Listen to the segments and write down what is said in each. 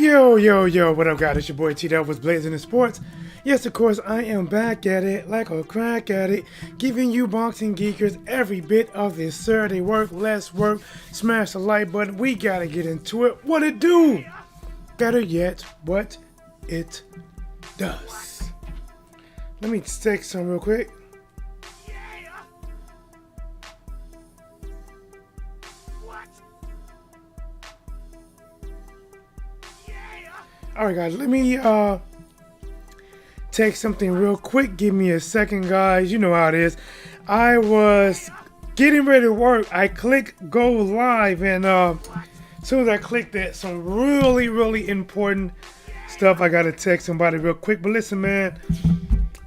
Yo, what up, guys? It's your boy T-Dub was Blazing in Sports. Yes, of course, I am back at it like a crack at it, giving you boxing geekers every bit of this Saturday work. Let's work. Smash the like button. We gotta get into it. What it do? Better yet, what it does. Let me take some real quick. Alright guys, let me take something real quick. Give me a second, guys. You know how it is. I was getting ready to work. I clicked go live, and as soon as I clicked that, some really important stuff. I gotta text somebody real quick. But listen, man,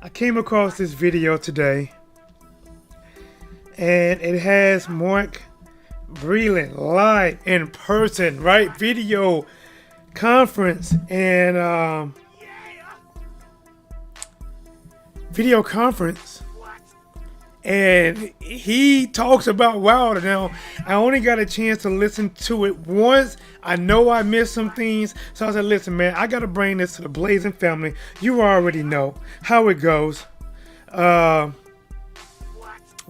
I came across this video today, and it has Mark Breland live in person, right? Video conference and and he talks about Wilder. Now, I only got a chance to listen to it once. I know I missed some things, so I said, listen, man, I gotta bring this to the Blazing family. You already know how it goes. We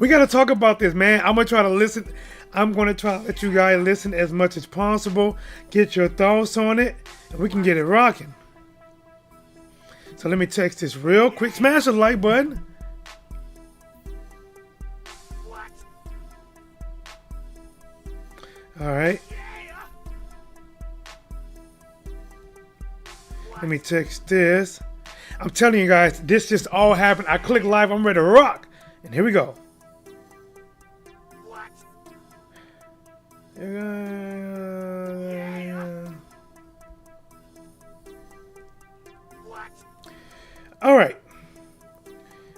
gotta talk about this, man. I'm gonna try to listen. I'm going to try to let you guys listen as much as possible. Get your thoughts on it, and we can get it rocking. So let me text this real quick. Smash the like button. All right. Let me text this. I'm telling you guys, this just all happened. I click live. I'm ready to rock. And here we go. All right.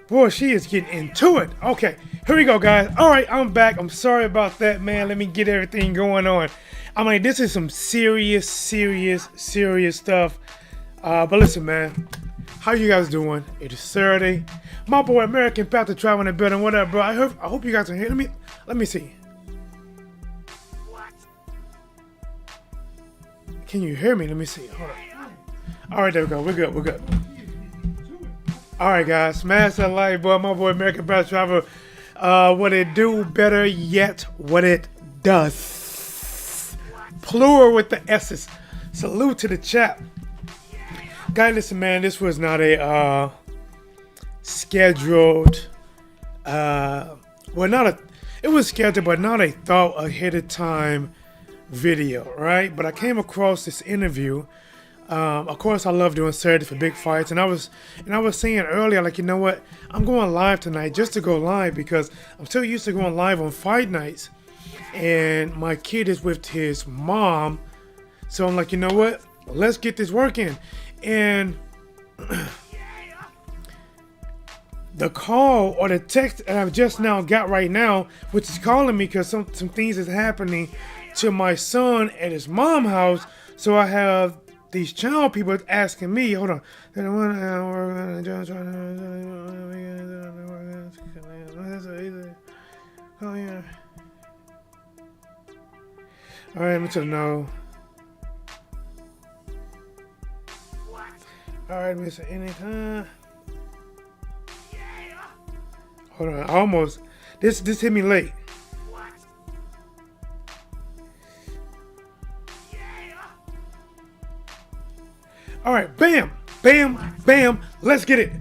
Boy, she is getting into it. Okay, here we go, guys. All right, I'm back. I'm sorry about that, man. Let me get everything going on. I mean, this is some serious stuff. But listen, man. How you guys doing? It is Saturday. My boy, American Panther, traveling in building. What up, bro? I hope you guys are here. Let me see. Can you hear me? Let me see. Hold on. All right, there we go. We're good. All right, guys. Smash that like, boy. My boy, American Best Travel. What it do? Better yet, what it does. Plural with the S's. Salute to the chat. Guys, listen, man. This was not a scheduled. It was scheduled, but not a thought ahead of time video, right? But I came across this interview. Of course, I love doing Saturday for big fights, and I was saying earlier, like, you know what, I'm going live tonight just to go live because I'm so used to going live on fight nights, and my kid is with his mom, so I'm like, you know what, let's get this working. And the call or the text that I've just now got right now, which is calling me because some things is happening to my son at his mom's house. So I have these child people asking me, hold on. All right, let me tell you no. All right, Mr. Anytime. Hold on, almost. This hit me late. All right, bam. Let's get it.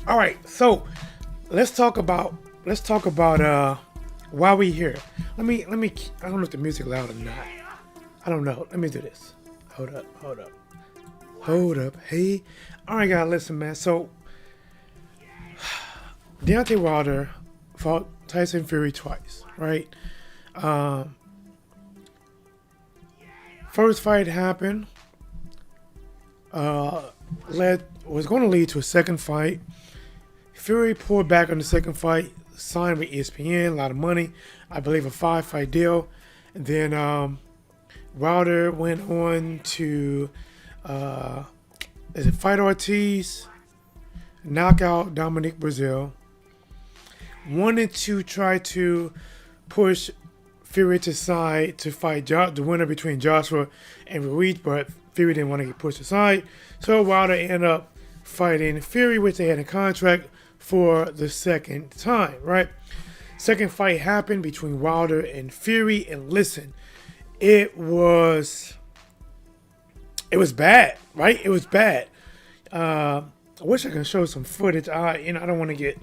All right, so let's talk about why we here. Let me. I don't know if the music loud or not. I don't know. Let me do this. Hold up. Hey. All right, guys, listen, man. So Deontay Wilder fought Tyson Fury twice, right? First fight happened. Was going to lead to a second fight. Fury pulled back on the second fight, signed with ESPN, a lot of money. I believe a 5-fight deal. And then Wilder went on to fight Ortiz, knock out Dominic Brazil. Wanted to try to push Fury to side to fight the winner between Joshua and Ruiz, but Fury didn't want to get pushed aside. So Wilder ended up fighting Fury, which they had a contract for the second time, right? Second fight happened between Wilder and Fury, and listen, it was bad, right? It was bad. I wish I could show some footage. I don't want to get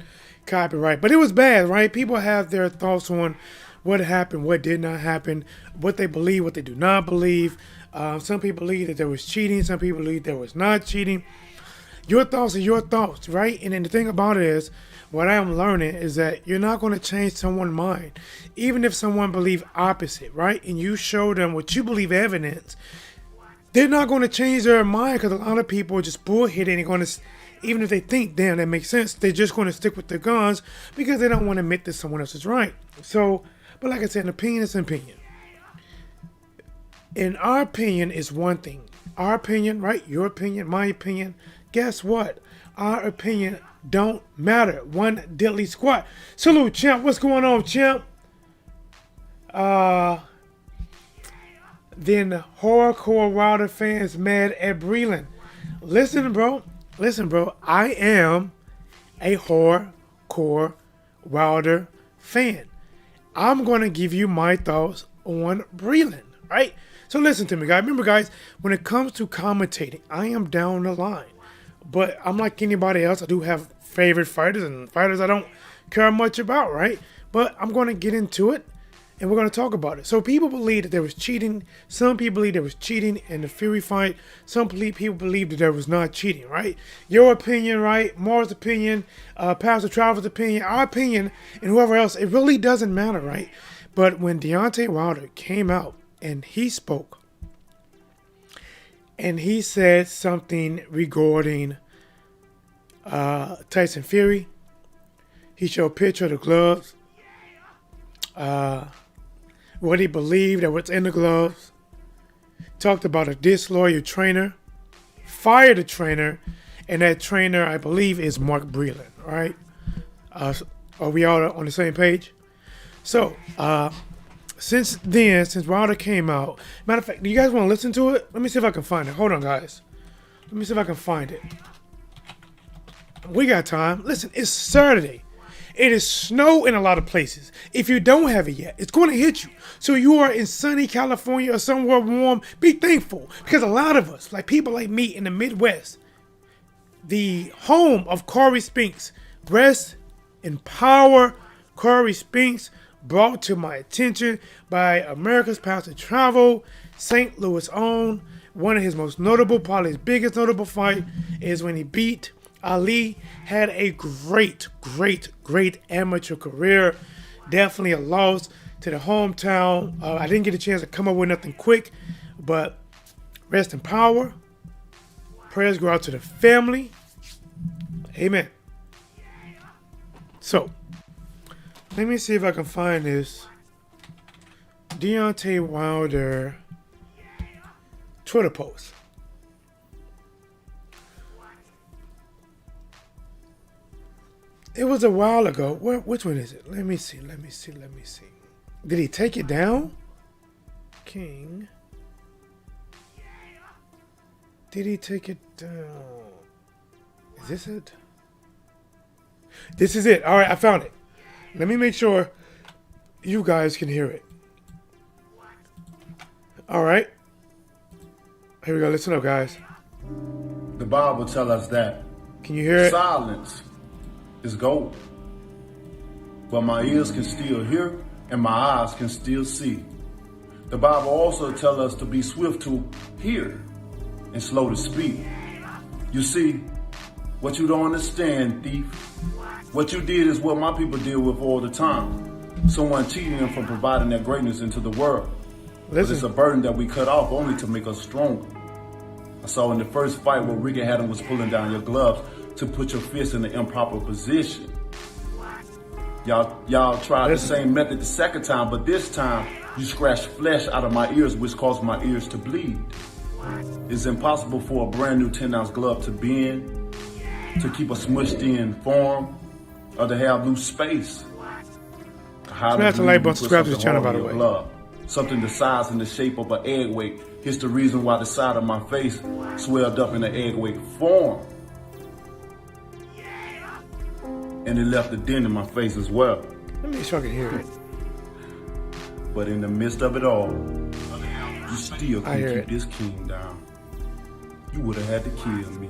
copyright, but it was bad, right? People have their thoughts on what happened, what did not happen, what they believe, what they do not believe. Some people believe that there was cheating. Some people believe there was not cheating. Your thoughts are your thoughts, right? And then the thing about it is, what I'm learning is that you're not going to change someone's mind. Even if someone believes opposite, right? And you show them what you believe evidence, they're not going to change their mind, because a lot of people are just bullheaded and going to, even if they think, damn, that makes sense, they're just going to stick with their guns because they don't want to admit that someone else is right. So, but like I said, an opinion is an opinion. And our opinion is one thing. Our opinion, right? Your opinion, my opinion. Guess what? Our opinion don't matter. One diddly squat. Salute, champ. What's going on, champ? Then hardcore Wilder fans mad at Breland. Listen, bro. I am a hardcore Wilder fan. I'm going to give you my thoughts on Breland, right? So listen to me, guys. Remember, guys, when it comes to commentating, I am down the line. But I'm like anybody else. I do have favorite fighters and fighters I don't care much about, right? But I'm going to get into it, and we're going to talk about it. So people believe that there was cheating. Some people believe there was cheating in the Fury fight. Some people believe that there was not cheating, right? Your opinion, right? Mars' opinion, Pastor Travis' opinion, our opinion, and whoever else, it really doesn't matter, right? But when Deontay Wilder came out and he spoke, and he said something regarding Tyson Fury. He showed a picture of the gloves. What he believed that was in the gloves. Talked about a disloyal trainer. Fired the trainer. And that trainer, I believe, is Mark Breland, right? Are we all on the same page? So, since Wilder came out, matter of fact, do you guys want to listen to it? Let me see if I can find it. Hold on, guys. Let me see if I can find it. We got time. Listen, it's Saturday. It is snow in a lot of places. If you don't have it yet, it's going to hit you. So you are in sunny California or somewhere warm, be thankful. Because a lot of us, like people like me in the Midwest, the home of Corey Spinks, rest in power, Corey Spinks, brought to my attention by America's Pastor Travel, St. Louis own. One of his most notable, probably his biggest notable fight is when he beat Ali. Had a great amateur career. Definitely a loss to the hometown. I didn't get a chance to come up with nothing quick, but rest in power. Prayers go out to the family. Amen. So, let me see if I can find this Deontay Wilder Twitter post. It was a while ago. Which one is it? Let me see. Did he take it down? King. Did he take it down? Is this it? This is it. All right, I found it. Let me make sure you guys can hear it. All right. Here we go. Listen up, guys. The Bible tells us that. Can you hear it? Silence is gold. But my ears can still hear and my eyes can still see. The Bible also tells us to be swift to hear and slow to speak. You see, what you don't understand, thief, what you did is what my people deal with all the time. Someone cheating them from providing their greatness into the world. But it's a burden that we cut off only to make us stronger. I saw in the first fight where Ricky Haddon was pulling down your gloves to put your fist in the improper position. Y'all tried the same method the second time, but this time you scratched flesh out of my ears, which caused my ears to bleed. It's impossible for a brand new 10-ounce glove to bend, to keep a smushed in form, or to have loose space. Smash the like button, subscribe to the channel, by the way. Blood. Something the size and the shape of an egg weight. Here's the reason why the side of my face swelled up in an egg weight form. And it left a dent in my face as well. Let me make sure I can hear it. But in the midst of it all, you still couldn't keep this king down. You would have had to kill me.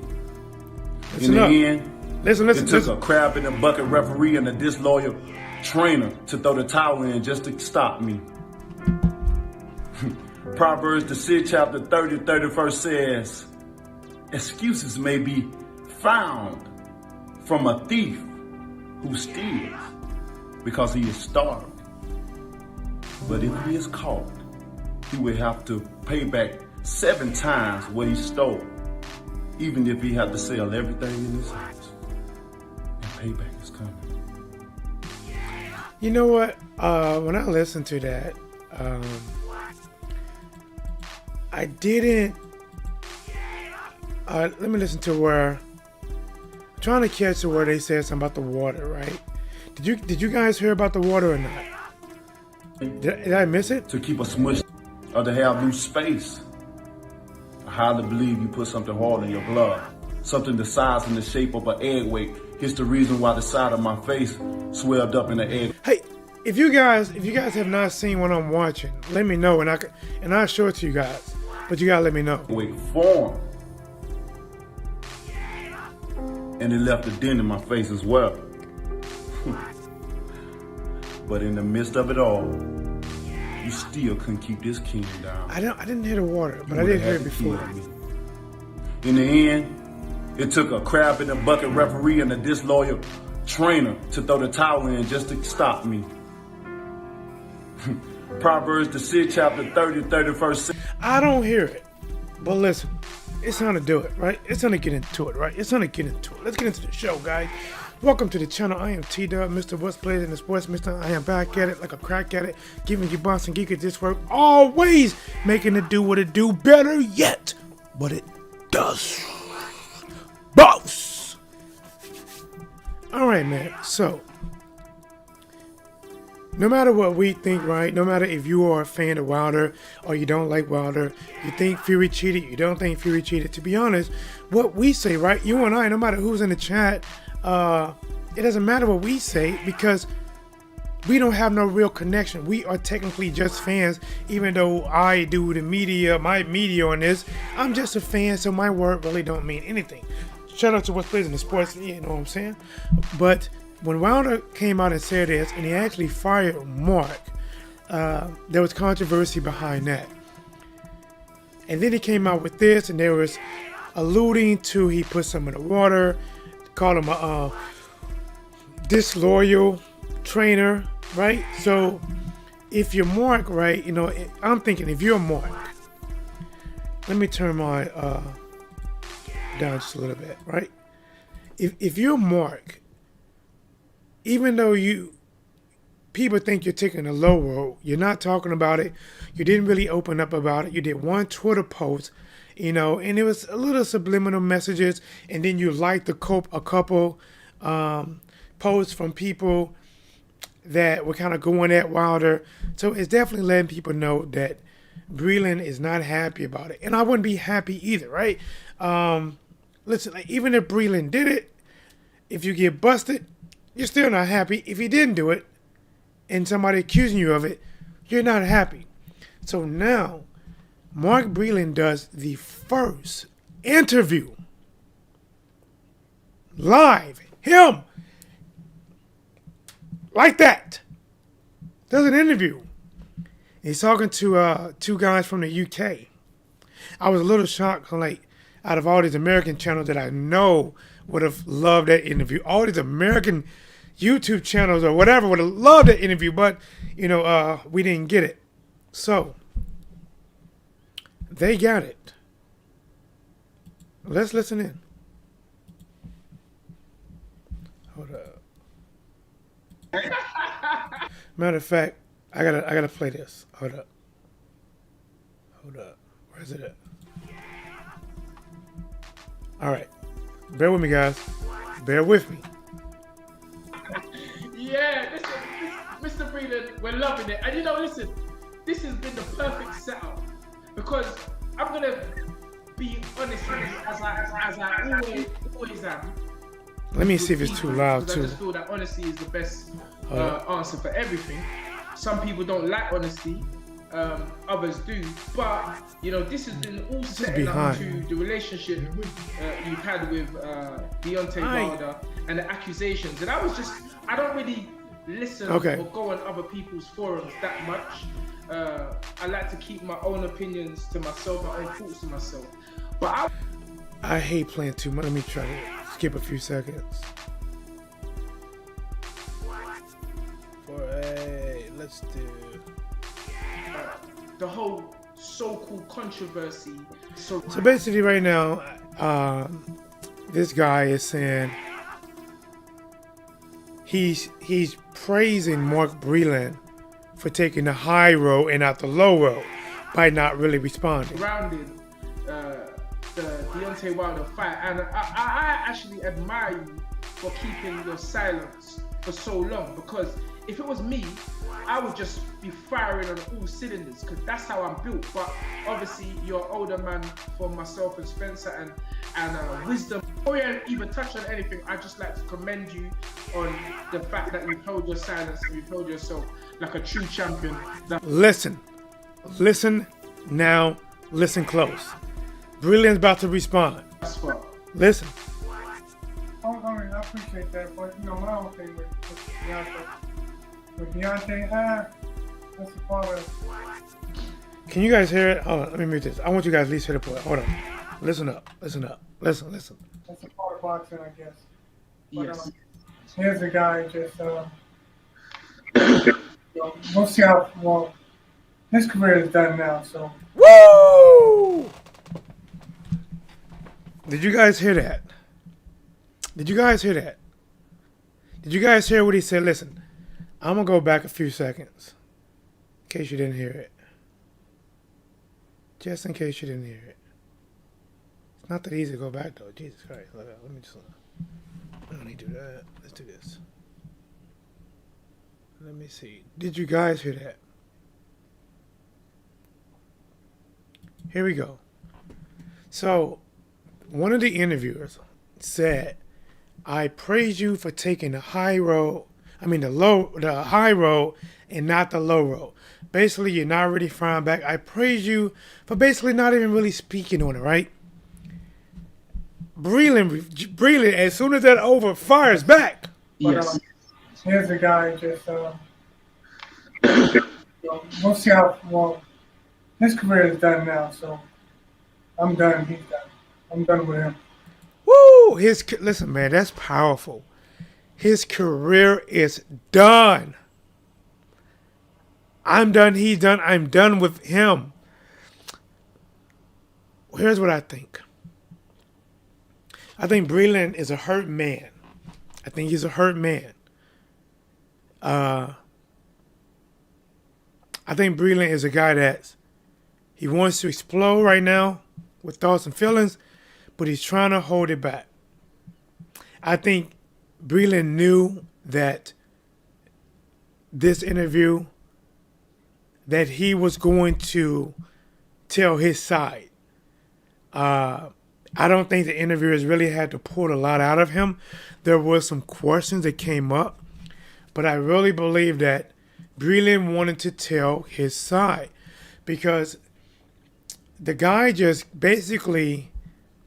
In the end, it took a crab in the bucket referee and a disloyal trainer to throw the towel in just to stop me. Proverbs, the 6th chapter 30, 31st says, excuses may be found from a thief who steals because he is starved. But if he is caught, he will have to pay back 7 times what he stole, even if he had to sell everything in his house. And payback is coming. You know what? When I listened to that, I didn't. Let me listen to where. I'm trying to catch where they said something about the water, right? Did you guys hear about the water or not? Did I miss it? To keep a smush or to have loose space. I highly believe you put something hard in your blood. Something the size and the shape of an egg weight. Here's the reason why the side of my face swelled up in an egg. Hey, if you guys have not seen what I'm watching, let me know and I'll show it to you guys. But you gotta let me know. Weight form. And it left a dent in my face as well. But in the midst of it all, you still couldn't keep this king down. I didn't hear the water, but I did hear it before. In the end, it took a crab in the bucket referee and a disloyal trainer to throw the towel in just to stop me. Proverbs, the 6th chapter 30, 31st. I don't hear it, but listen, it's time to do it, right? It's time to get into it, right? It's time to get into it. Let's get into the show, guys. Welcome to the channel. I am T-Dub, Mr. What's Played in the Sports Mister. I am back at it like a crack at it, giving you boss and geek at this work, always making it do what it do, better yet, what it does. Boss! Alright, man, so no matter what we think, right? No matter if you are a fan of Wilder or you don't like Wilder, you think Fury cheated, you don't think Fury cheated. To be honest, what we say, right? You and I, no matter who's in the chat, it doesn't matter what we say because we don't have no real connection. We are technically just fans, even though I do the media, my media on this. I'm just a fan, so my word really don't mean anything. Shout out to What's Played in the Sports, you know what I'm saying? But when Wilder came out and said this, and he actually fired Mark, there was controversy behind that. And then he came out with this, and there was alluding to he put some in the water, called him a disloyal trainer, right? So if you're Mark, right, you know, I'm thinking if you're Mark, let me turn my down just a little bit, right? If you're Mark, even though people think you're taking the low road, you're not talking about it, you didn't really open up about it, you did one Twitter post, you know, and it was a little subliminal messages, and then you liked a couple posts from people that were kind of going at Wilder. So it's definitely letting people know that Breland is not happy about it. And I wouldn't be happy either, right? Listen, like, even if Breland did it, if you get busted, you're still not happy. If he didn't do it and somebody accusing you of it, you're not happy. So now, Mark Breland does the first interview live. Him! Like that. Does an interview. He's talking to 2 guys from the UK. I was a little shocked, like, out of all these American channels that I know would have loved that interview. All these American YouTube channels or whatever would have loved that interview, but, you know, we didn't get it. So, they got it. Let's listen in. Hold up. Matter of fact, I gotta play this. Hold up. Where's it at? All right, bear with me, guys. Bear with me. Yeah, Mr. Mr. Breland, we're loving it. And you know, listen, this has been the perfect setup because I'm gonna be honest with you, as I always am. Let me see if it's too loud too. I just feel that honesty is the best answer for everything. Some people don't like honesty, others do. But you know, this has been all setting up to the relationship you've had with Deontay Wilder and the accusations. And I don't really listen or go on other people's forums that much. I like to keep my own opinions to myself, my own thoughts to myself. But I hate playing too much. Let me try to skip a few seconds. Let's do the whole so-called controversy. So basically right now, this guy is saying he's praising Mark Breland for taking the high road and not the low road by not really responding. Surrounding the Deontay Wilder fight, and I actually admire you for keeping your silence for so long, because if it was me, I would just be firing on all cylinders because that's how I'm built. But obviously, you're an older man for myself and Spencer and wisdom. Before you even touch on anything, I'd just like to commend you on the fact that you've held your silence and you've held yourself like a true champion. Listen now, listen close. Breland's about to respond. Listen. I appreciate that, but you know, my own thing with Deontay, that's a part of. Can you guys hear it? Hold on, let me mute this. I want you guys at least hear the point. Hold on. Listen up. Listen. That's a part of boxing, I guess. But, yes. Here's a guy just, we'll see how, well, his career is done now, so. Woo! Did you guys hear that? Did you guys hear what he said? Listen, I'm going to go back a few seconds in case you didn't hear it. Just in case you didn't hear it. It's not that easy to go back, though. Jesus Christ. Let me just... I don't need to do that. Let's do this. Let me see. Did you guys hear that? Here we go. So, one of the interviewers said, I praise you for taking the high road, the high road and not the low road. Basically, you're not really firing back. I praise you for basically not even really speaking on it, right? Breland, as soon as that over, fires back. Yes. Here's a guy just, we'll see how, well, his career is done now, so I'm done. He's done. I'm done with him. Woo! Listen, man, that's powerful. His career is done. I'm done. He's done. I'm done with him. Here's what I think. I think Breland is a hurt man. I think he's a hurt man. I think Breland is a guy that he wants to explode right now with thoughts and feelings, but he's trying to hold it back. I think Breland knew that this interview, that he was going to tell his side. I don't think the interviewers really had to pull a lot out of him. There were some questions that came up, but I really believe that Breland wanted to tell his side because the guy just basically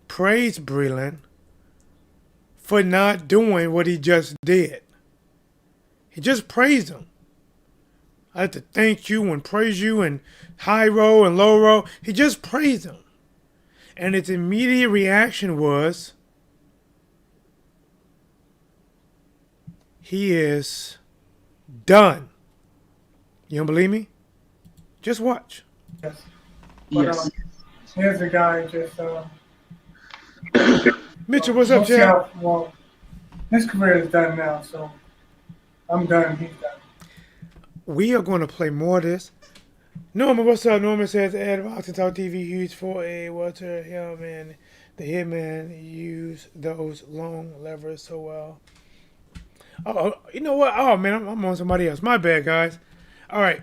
praised Breland for not doing what he just did. He just praised him. I had to thank you and praise you and high row and low row. He just praised him. And its immediate reaction was, he is done. You don't believe me? Just watch. Yes. But, here's a guy just, Mitchell, what's up, Chad? Well, his career is done now, so I'm done. He's done. We are going to play more of this. Norman, what's up? Norman says, Ed Boxing Talk TV huge for a Walter Hillman. The Hitman used those long levers so well. Oh, you know what? Oh man, I'm on somebody else. My bad, guys. All right,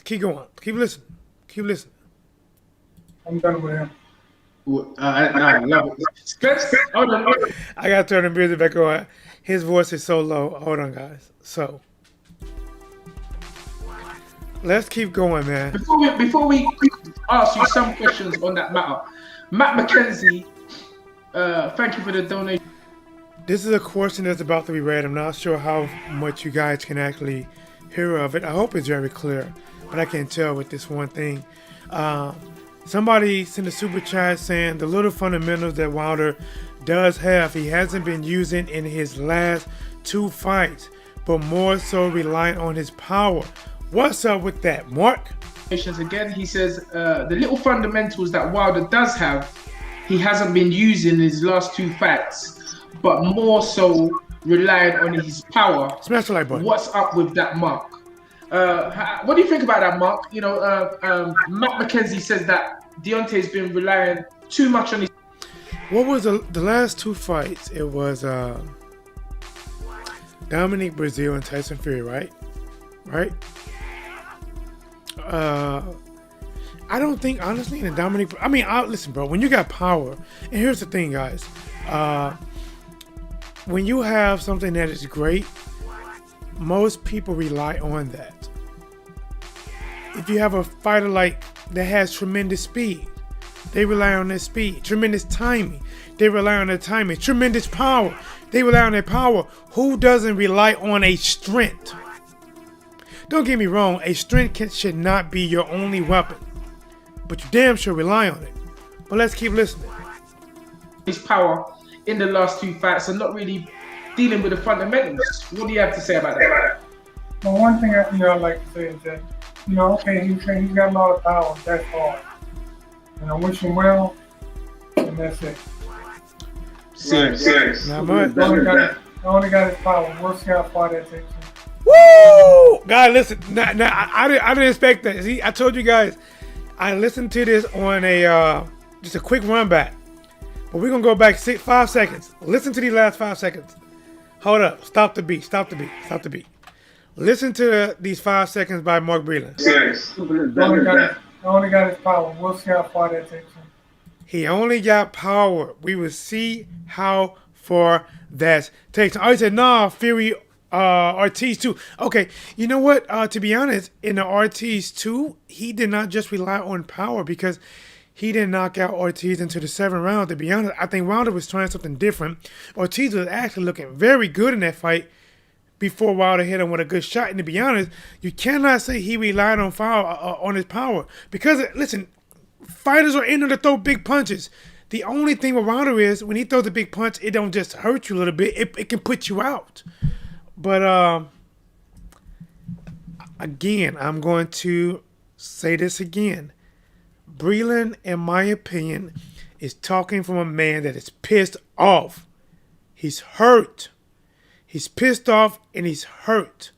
keep going. Keep listening. Keep listening. I'm done with him. I love it. Hold on. I gotta turn the music back on. His voice is so low. Hold on, guys. So let's keep going, man. Before we ask you some questions on that matter, Matt McKenzie, thank you for the donation. This is a question that's about to be read. I'm not sure how much you guys can actually hear of it. I hope it's very clear, but I can't tell with this one thing. Somebody sent a super chat saying the little fundamentals that Wilder does have, he hasn't been using in his last 2 fights, but more so relying on his power. What's up with that, Mark? Again, he says the little fundamentals that Wilder does have, he hasn't been using in his last 2 fights, but more so relying on his power. Smash the like button. What's up with that, Mark? What do you think about that, Mark? You know, Matt McKenzie says that Deontay's been relying too much on his. What was the last 2 fights? It was Dominic Brazil and Tyson Fury, right? Right? I don't think, honestly, in the Dominic. I mean, listen, bro. When you got power, and here's the thing, guys. When you have something that is great, most people rely on that. If you have a fighter like that has tremendous speed, they rely on their speed. Tremendous timing, they rely on their timing. Tremendous power, they rely on their power. Who doesn't rely on a strength? Don't get me wrong, a strength should not be your only weapon, but you damn sure rely on it. But let's keep listening. His power in the last 2 fights and not really dealing with the fundamentals. What do you have to say about that? Well, one thing I like to say is that, okay, he's got a lot of power. That's hard. And I wish him well, and that's it. Serious. Not much. I only got his power. We'll see how far that takes him. Woo! God, listen. I didn't expect that. See, I told you guys, I listened to this on just a quick run back. But we're going to go back 5 seconds. Listen to these last 5 seconds. Hold up. Stop the beat. Listen to these 5 seconds by Mark Breland. I only got his power. We'll see how far that takes him. He only got power. We will see how far that takes him. Oh, he said, nah, Fury Ortiz too. Okay, you know what? To be honest, in the Ortiz too, he did not just rely on power because he didn't knock out Ortiz into the 7th round. To be honest, I think Wilder was trying something different. Ortiz was actually looking very good in that fight before Wilder hit him with a good shot. And to be honest, you cannot say he relied on his power because, listen, fighters are in there to throw big punches. The only thing with Wilder is when he throws a big punch, it don't just hurt you a little bit. It can put you out. But again, I'm going to say this again. Breland, in my opinion, is talking from a man that is pissed off. He's hurt. He's pissed off and he's hurt.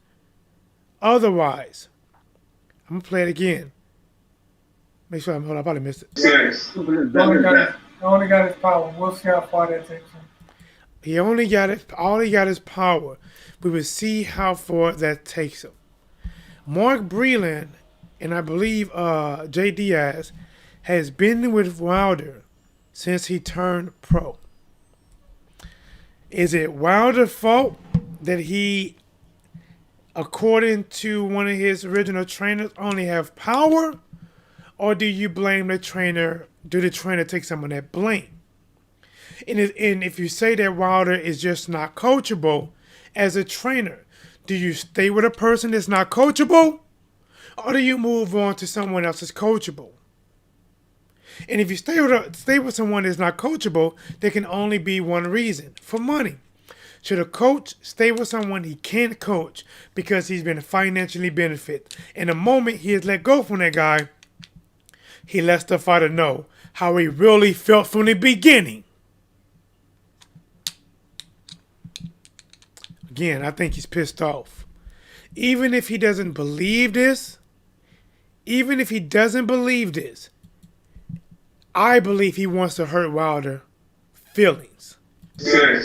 Otherwise, I'm going to play it again. Make sure I probably missed it. I only got his power. We'll see how far that takes him. He only got it. All he got is power. We will see how far that takes him. Mark Breland and I believe J. Diaz has been with Wilder since he turned pro. Is it Wilder's fault that he, according to one of his original trainers, only have power? Or do you blame the trainer? Do the trainer take some of that blame? And if you say that Wilder is just not coachable as a trainer, do you stay with a person that's not coachable? Or do you move on to someone else that's coachable? And if you stay with someone that's not coachable, there can only be one reason: for money. Should a coach stay with someone he can't coach because he's been financially benefit? And the moment he is let go from that guy, he lets the fighter know how he really felt from the beginning. Again, I think he's pissed off. Even if he doesn't believe this, I believe he wants to hurt Wilder's feelings. I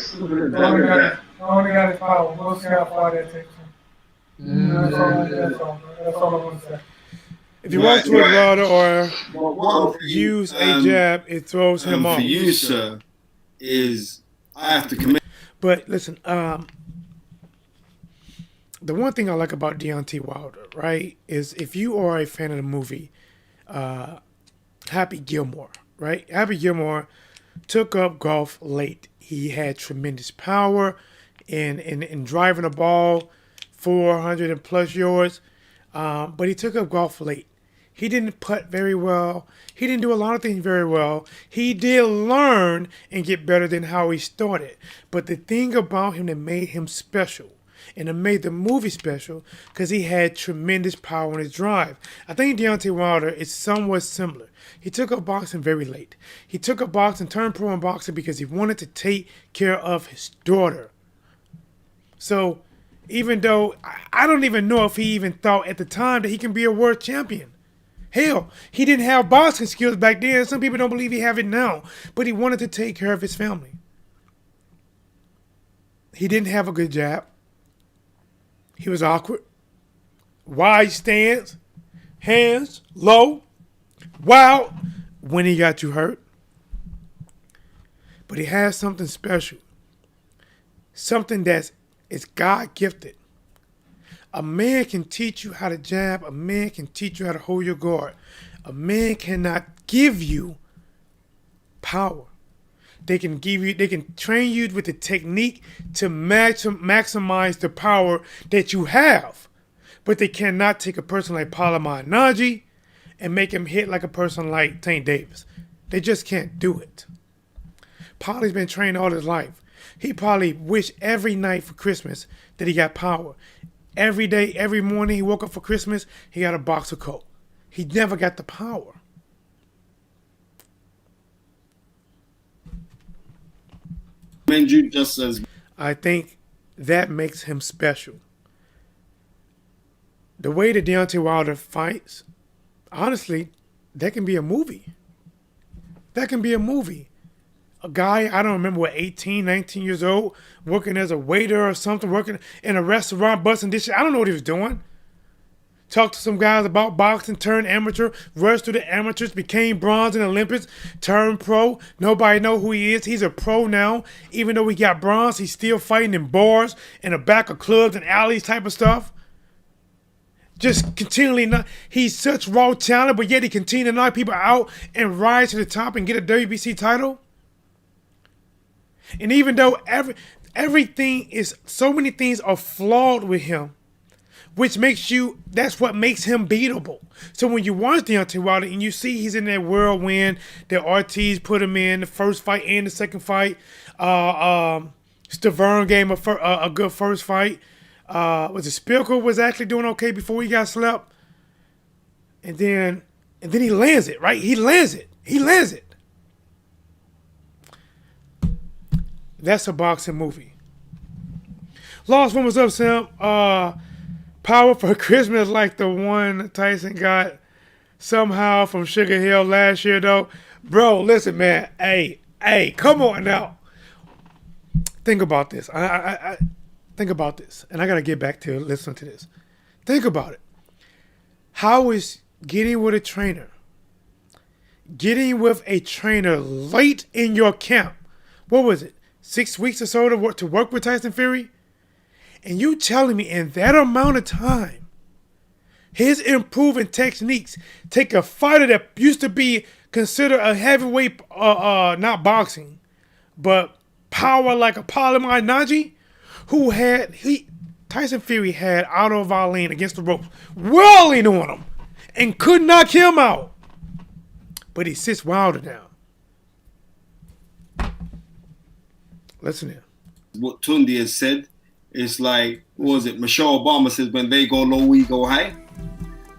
only got his power. We'll see how far that takes him. That's all I want to say. If you walk towards Wilder or Well, use a jab, it throws him off. For you, sir, is I have to commit. But listen, the one thing I like about Deontay Wilder, right, is if you are a fan of the movie Happy Gilmore, right? Happy Gilmore took up golf late. He had tremendous power in driving the ball 400 and plus yards, but he took up golf late. He didn't putt very well. He didn't do a lot of things very well. He did learn and get better than how he started. But the thing about him that made him special, and it made the movie special, because he had tremendous power in his drive. I think Deontay Wilder is somewhat similar. He took up boxing very late. He took up boxing, turned pro in boxing because he wanted to take care of his daughter. So even though I don't even know if he even thought at the time that he can be a world champion. Hell, he didn't have boxing skills back then. Some people don't believe he have it now. But he wanted to take care of his family. He didn't have a good jab. He was awkward. Wide stance. Hands low. Wild when he got you hurt. But he has something special. Something that's God gifted. A man can teach you how to jab. A man can teach you how to hold your guard. A man cannot give you power. They can train you with the technique to maximize the power that you have. But they cannot take a person like Palama Naji and make him hit like a person like Tank Davis. They just can't do it. Paulie's been trained all his life. He probably wished every night for Christmas that he got power. Every day, every morning he woke up for Christmas, he got a box of Coke. He never got the power. You just as I think that makes him special. The way that Deontay Wilder fights, honestly, that can be a movie. That can be a movie. A guy, I don't remember what, 18, 19 years old, working as a waiter or something, working in a restaurant, busting dishes. I don't know what he was doing. Talked to some guys about boxing, turned amateur, rushed through the amateurs, became bronze in the Olympics, turned pro. Nobody know who he is. He's a pro now. Even though he got bronze, he's still fighting in bars, in the back of clubs and alleys type of stuff. Just continually not. He's such raw talent, but yet he continues to knock people out and rise to the top and get a WBC title. And even though everything is, so many things are flawed with him, that's what makes him beatable. So when you watch Deontay Wilder and you see he's in that whirlwind that Ortiz put him in, the first fight and the second fight, Stavern gave him a good first fight. Was it Spilker was actually doing okay before he got slept? And then he lands it, right? He lands it. That's a boxing movie. Lost one was up, Sam. Power for Christmas like the one Tyson got somehow from Sugar Hill last year, though. Bro, listen, man. Hey, come on now. Think about this. I think about this. And I got to get back to listening to this. Think about it. How is getting with a trainer late in your camp, what was it, 6 weeks or so to work with Tyson Fury? And you telling me in that amount of time, his improving techniques take a fighter that used to be considered a heavyweight, not boxing, but power like a Palama Naji, Tyson Fury had Otto Wallin against the ropes, whirling on him, and could knock him out. But he sits Wilder down. Listen here. what Tundi has said. It's like, what was it? Michelle Obama says, when they go low, we go high.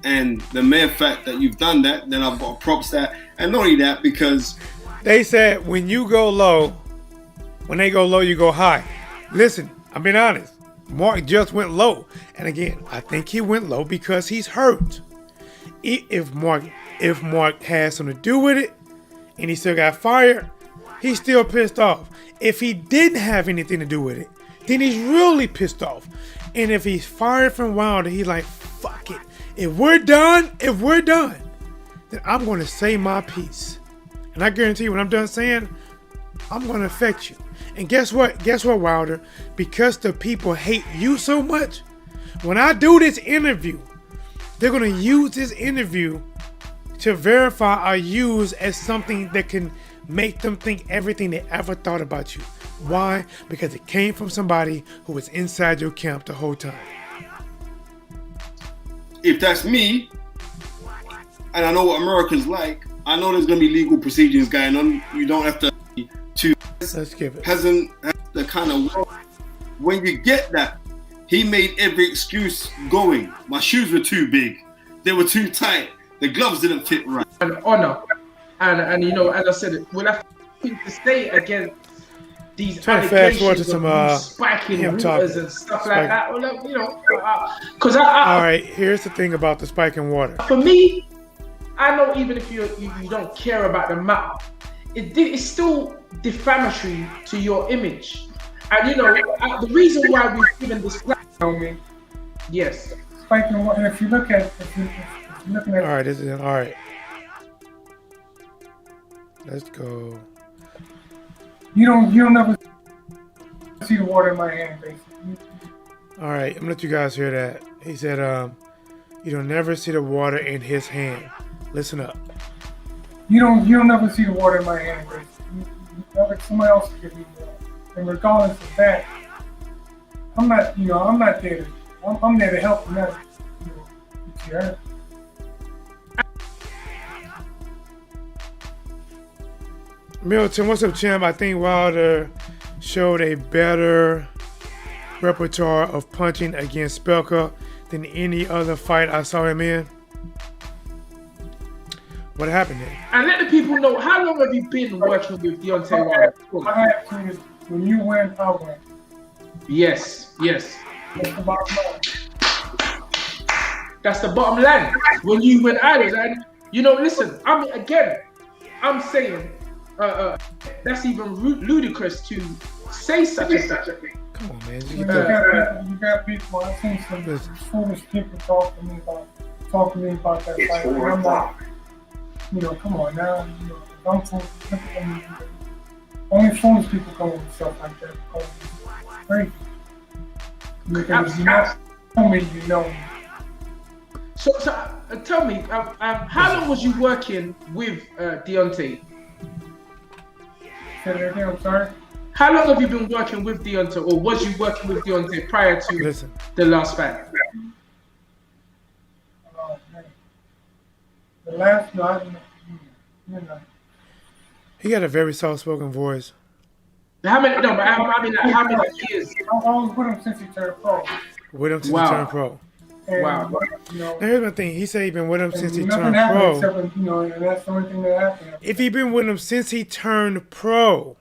And the mere fact that you've done that, then I've got props that. And not only that, because they said when you go low, when they go low, you go high. Listen, I'm being honest. Mark just went low. And again, I think he went low because he's hurt. If Mark has something to do with it and he still got fired, he's still pissed off. If he didn't have anything to do with it, then he's really pissed off. And if he's fired from Wilder, he's like, fuck it. If we're done, then I'm going to say my piece. And I guarantee you, when I'm done saying, I'm going to affect you. And guess what? Guess what, Wilder? Because the people hate you so much, when I do this interview, they're going to use this interview to verify or use as something that can make them think everything they ever thought about you. Why? Because it came from somebody who was inside your camp the whole time. If that's me, and I know what Americans like, I know there's going to be legal procedures going on. You don't have to Let's give it. Hasn't the kind of when you get that, he made every excuse going. My shoes were too big, they were too tight, the gloves didn't fit right. An honor, and you know, as I said, we'll have to stay against these Trying to fast forward to allegations some of spiking him waters talking. and stuff Spike. like that. Well, you know, because All right, here's the thing about the spike in water. for me, I know even if you don't care about the matter, it's still defamatory to your image. And you know, the reason why we've given this platform, You know me. yes, Spiking water. And if you look at, if you're looking at, All right, this is all right. Let's go. you'll never see the water in my hand, basically. All right, I'm gonna let you guys hear that. He said, "You'll never see the water in his hand." Listen up. You'll never see the water in my hand, basically. Let somebody else give me water. And regardless of that, I'm not there to. I'm there to help you out. You know, Milton, what's up, champ? I think Wilder showed a better repertoire of punching against Spelka than any other fight I saw him in. What happened there? and let the people know, how long have you been working with Deontay Wilder? I have to. When you win, I win. Yes. That's the bottom line. That's the bottom line. When you win idols, and you know, listen, I'm saying that's even ludicrous to say such a thing. Come on, man. You got people. I've seen some foolish people talk to me about that fight. And I'm like, you know, come on now. You know, don't fool. Only foolish people come with stuff like that because it's crazy. Because you know me, you know me. So tell me, how long was you working with Deontay? Say that again, I'm sorry. How long have you been working with Deontay, or was you working with Deontay prior to the last fight? Oh, man. The last night, you know. He got a very soft-spoken voice. How many? No, but I mean, like, how many years? I was with him since he turned pro. With him since Wow. he turned pro. And, Wow. You know, Now, here's my thing. He said he been with him since he nothing turned happened pro. except, you know, and that's the only thing that happened. If he been with him since he turned pro,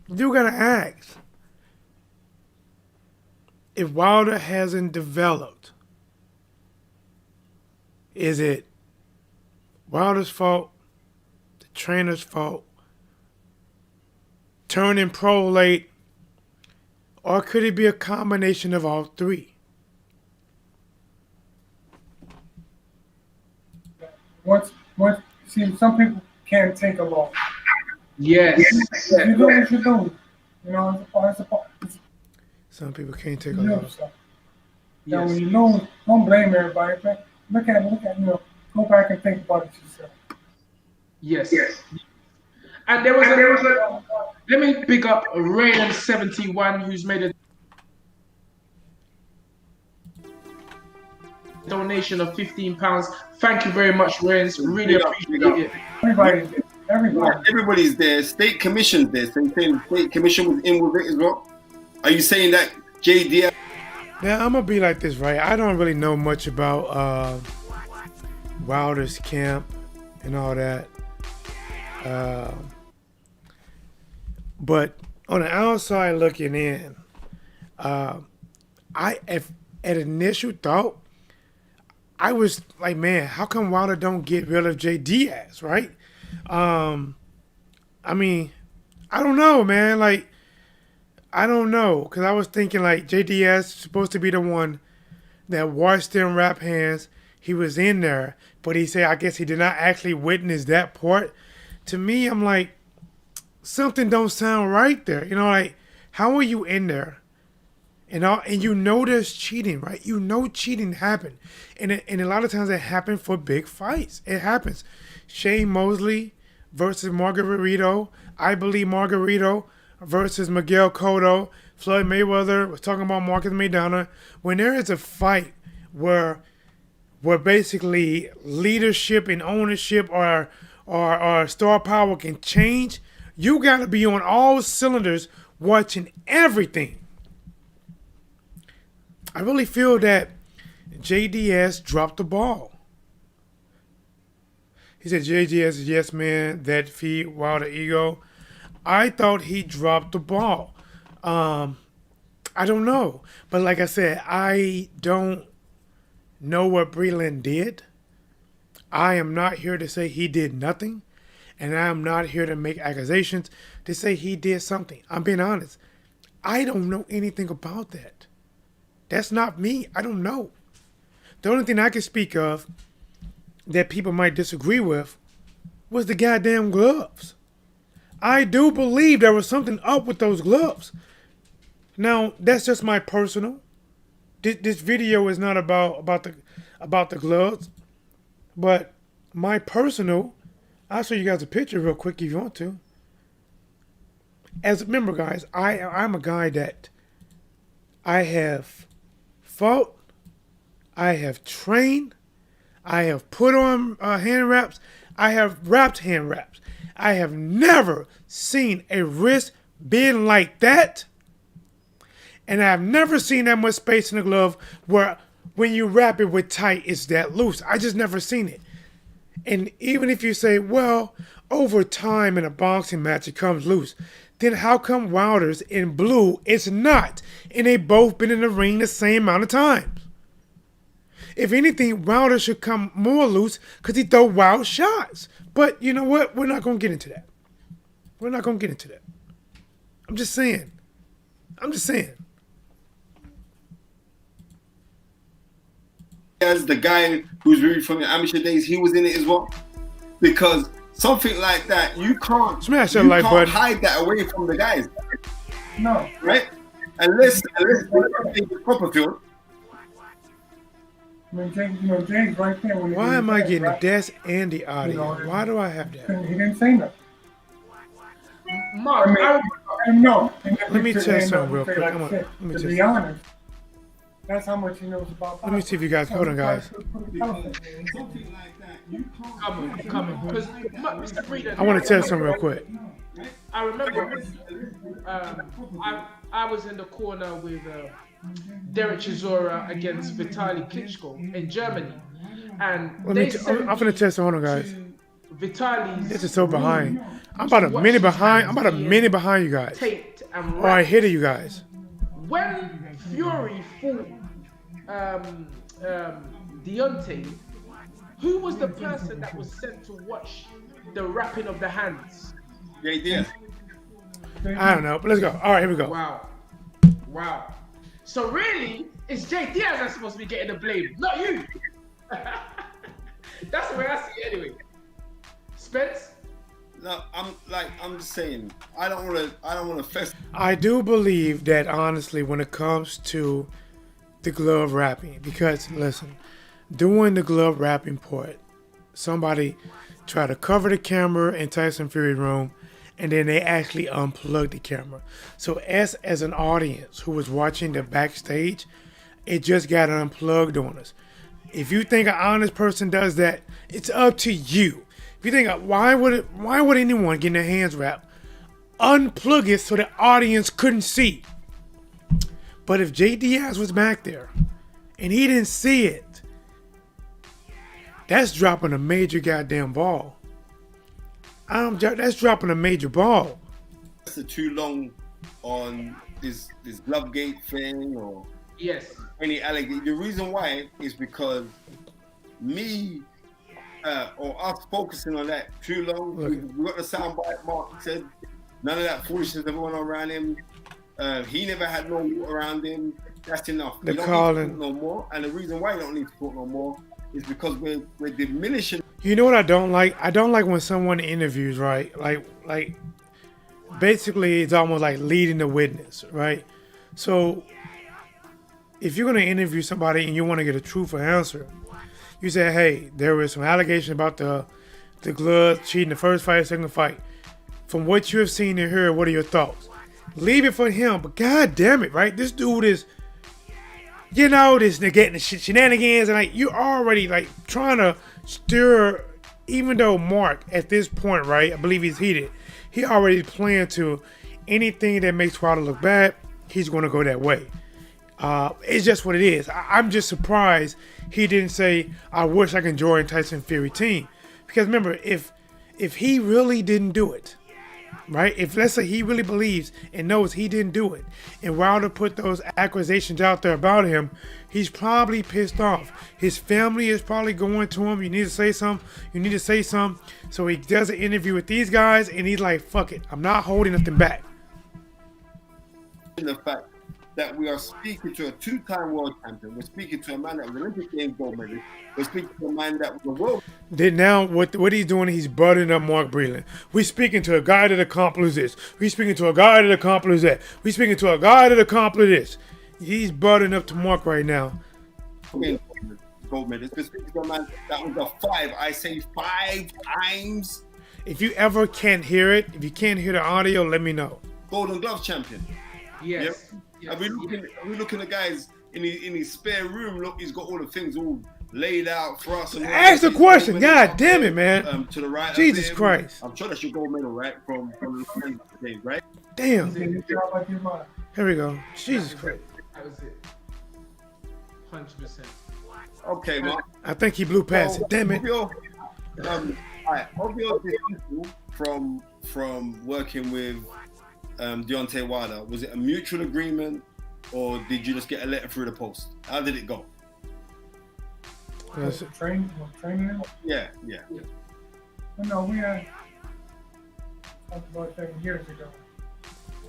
you gotta ask. If Wilder hasn't developed, is it Wilder's fault, the trainer's fault, turning pro late, or could it be a combination of all three? Once, see, some people can't take a loss. Yes. You lose, you lose. You know, it's a part. Some people can't take a You loss. lose. Now, when you lose, don't blame everybody. But look at, you know, go back and think about it yourself. Yes. And there was a. Let me big up Breland 71, who's made a donation of £15. Thank you very much, Reigns. Really appreciate it. Everybody's there. State Commission's there. So you're saying the State Commission was in with it as well? Are you saying that JDL? Now, I'm going to be like this, right? I don't really know much about Wilder's camp and all that. But on the outside looking in, at initial thought, I was like, man, how come Wilder don't get rid of J. Diaz, right? I mean, I don't know, man. Like, I don't know, because I was thinking like JDS supposed to be the one that watched them rap hands. He was in there, but he said I guess he did not actually witness that part. To me, I'm like, something don't sound right there. You know, like, how are you in there? And you know there's cheating, right? You know cheating happened. And a lot of times it happened for big fights. It happens. Shane Mosley versus Margarito. I believe Margarito versus Miguel Cotto. Floyd Mayweather was talking about Marcus Maidana. When there is a fight where basically leadership and ownership or star power can change, you got to be on all cylinders watching everything. I really feel that JDS dropped the ball. He said JDS is yes man that feed Wilder ego. I thought he dropped the ball. I don't know. But like I said, I don't know what Breland did. I am not here to say he did nothing. And I am not here to make accusations to say he did something. I'm being honest. I don't know anything about that. That's not me. I don't know. The only thing I can speak of that people might disagree with was the goddamn gloves. I do believe there was something up with those gloves. Now, that's just my personal. This video is not about the gloves, but my personal. I'll show you guys a picture real quick if you want to. As remember, guys, I'm a guy that I have fought, I have trained, I have put on hand wraps, I have wrapped hand wraps. I have never seen a wrist bend like that, and I have never seen that much space in the glove where when you wrap it with tight, it's that loose. I just never seen it. And even if you say, well, over time in a boxing match it comes loose, then how come Wilder's in blue it's not? And they both been in the ring the same amount of times. If anything, Wilder should come more loose because he throw wild shots. But you know what? We're not going to get into that. We're not going to get into that. I'm just saying. As the guy who's really from the amateur days, he was in it as well. Because something like that, you can't hide that away from the guys. No. Right? Unless it's Copperfield. I mean, James right there. Why am I getting the desk and the audio? Why do I have that? He didn't say nothing. Mark, No. Let me tell you something real quick. To be honest, that's how much he knows about. Let me see if you guys, hold on, guys. Come on. Because Mr. Breland, I want to tell you something real quick. I remember I was in the corner with Derek Chisora against Vitaly Klitschko in Germany, and I'm going to tell you something, hold on, guys. Vitaly's This is so behind. I'm about a minute behind. I'm about a minute behind you guys. taped and Or I hit it, you guys. when Fury fought Deontay, who was the person that was sent to watch the wrapping of the hands? Yeah. I don't know, but let's go. All right, here we go. Wow. So really, it's Jay Diaz that's supposed to be getting the blame, not you. That's the way I see it anyway. Spence? No, I'm just saying, I don't want to fest. I do believe that, honestly, when it comes to the glove wrapping, because listen, doing the glove wrapping part, somebody tried to cover the camera in Tyson Fury room, and then they actually unplugged the camera. So as an audience who was watching the backstage, it just got unplugged on us. If you think an honest person does that, it's up to you. If you think, why would anyone get their hands wrapped, unplug it so the audience couldn't see? But if J. Diaz was back there and he didn't see it, that's dropping a major goddamn ball. That's dropping a major ball. That's too long on this Lovegate thing or Yes. any allegation. The reason why is because me or us focusing on that too long. We got the soundbite. Mark said none of that foolishness that went on around him. He never had no water around him. That's enough. The You don't calling. need to talk no more. And the reason why you don't need to talk no more is because we're diminishing. You know what I don't like? I don't like when someone interviews, right? Like basically it's almost like leading the witness, right? So if you're gonna interview somebody and you want to get a truthful answer, you say, hey, there was some allegation about the glove cheating the first fight, second fight. From what you have seen and heard, what are your thoughts? Leave it for him, but god damn it, right? This dude is, you know, this nigga getting the shenanigans, and like you're already like trying to stir. Even though Mark at this point, right, I believe he's heated. He already planned to anything that makes Wilder look bad, he's going to go that way. It's just what it is. I'm just surprised he didn't say, I wish I could join Tyson Fury team. Because remember, if he really didn't do it, right? If let's say he really believes and knows he didn't do it, and Wilder put those accusations out there about him, he's probably pissed off. His family is probably going to him, you need to say something, you need to say something. So he does an interview with these guys, and he's like, fuck it, I'm not holding nothing back. The fact that we are speaking to a two-time world champion, we're speaking to a man that was an Olympic Games gold medalist, we're speaking to a man that was a world. Then now what he's doing, he's buttering up Mark Breland. We're speaking to a guy that accomplished this. We're speaking to a guy that accomplished that. We're speaking to a guy that accomplished this. He's buttering up to Mark right now. Gold medalist. We're speaking to a man that was a 5. I say 5 times. If you ever can't hear it, if you can't hear the audio, let me know. Golden Glove champion. Yes. Yep. Yes. And we looking at guys in his spare room. Look, he's got all the things all laid out for us. And ask the question. God damn it, man. To the right. Jesus Christ. I'm sure that's your gold medal, right? From the days, right? Damn. Here we go. Jesus Christ. That was it. 100%. Okay, Mark. I think he blew past it. Damn it. Of your dismissal from working with Deontay Wilder, was it a mutual agreement, or did you just get a letter through the post? How did it go? Training. Yeah. No, we had talked about that years ago.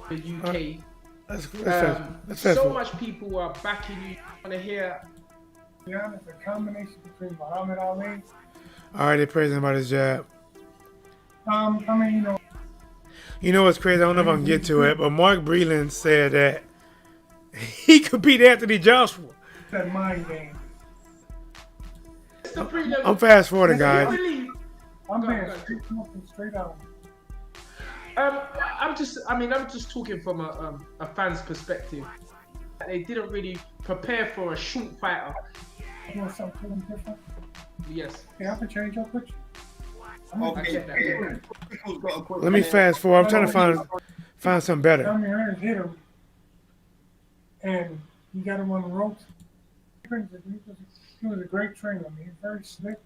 The UK. That's So much people are backing you. Want to hear? To be honest, a combination between Muhammad Ali. All right, they're praising about his jab. I mean, You know what's crazy? I don't know if I can get to it, but Mark Breland said that he could beat Anthony Joshua. that mind game. I'm fast forwarding, guys. I'm Go being straight out. I'm just talking from a fan's perspective. They didn't really prepare for a short fighter. You want something totally different? Yes. Yeah, I can change your picture. Okay. Let me fast forward. I'm trying to find something better. Tommy Hearns hit him, and he got him on the ropes. He was a great trainer. I mean, he's very slick.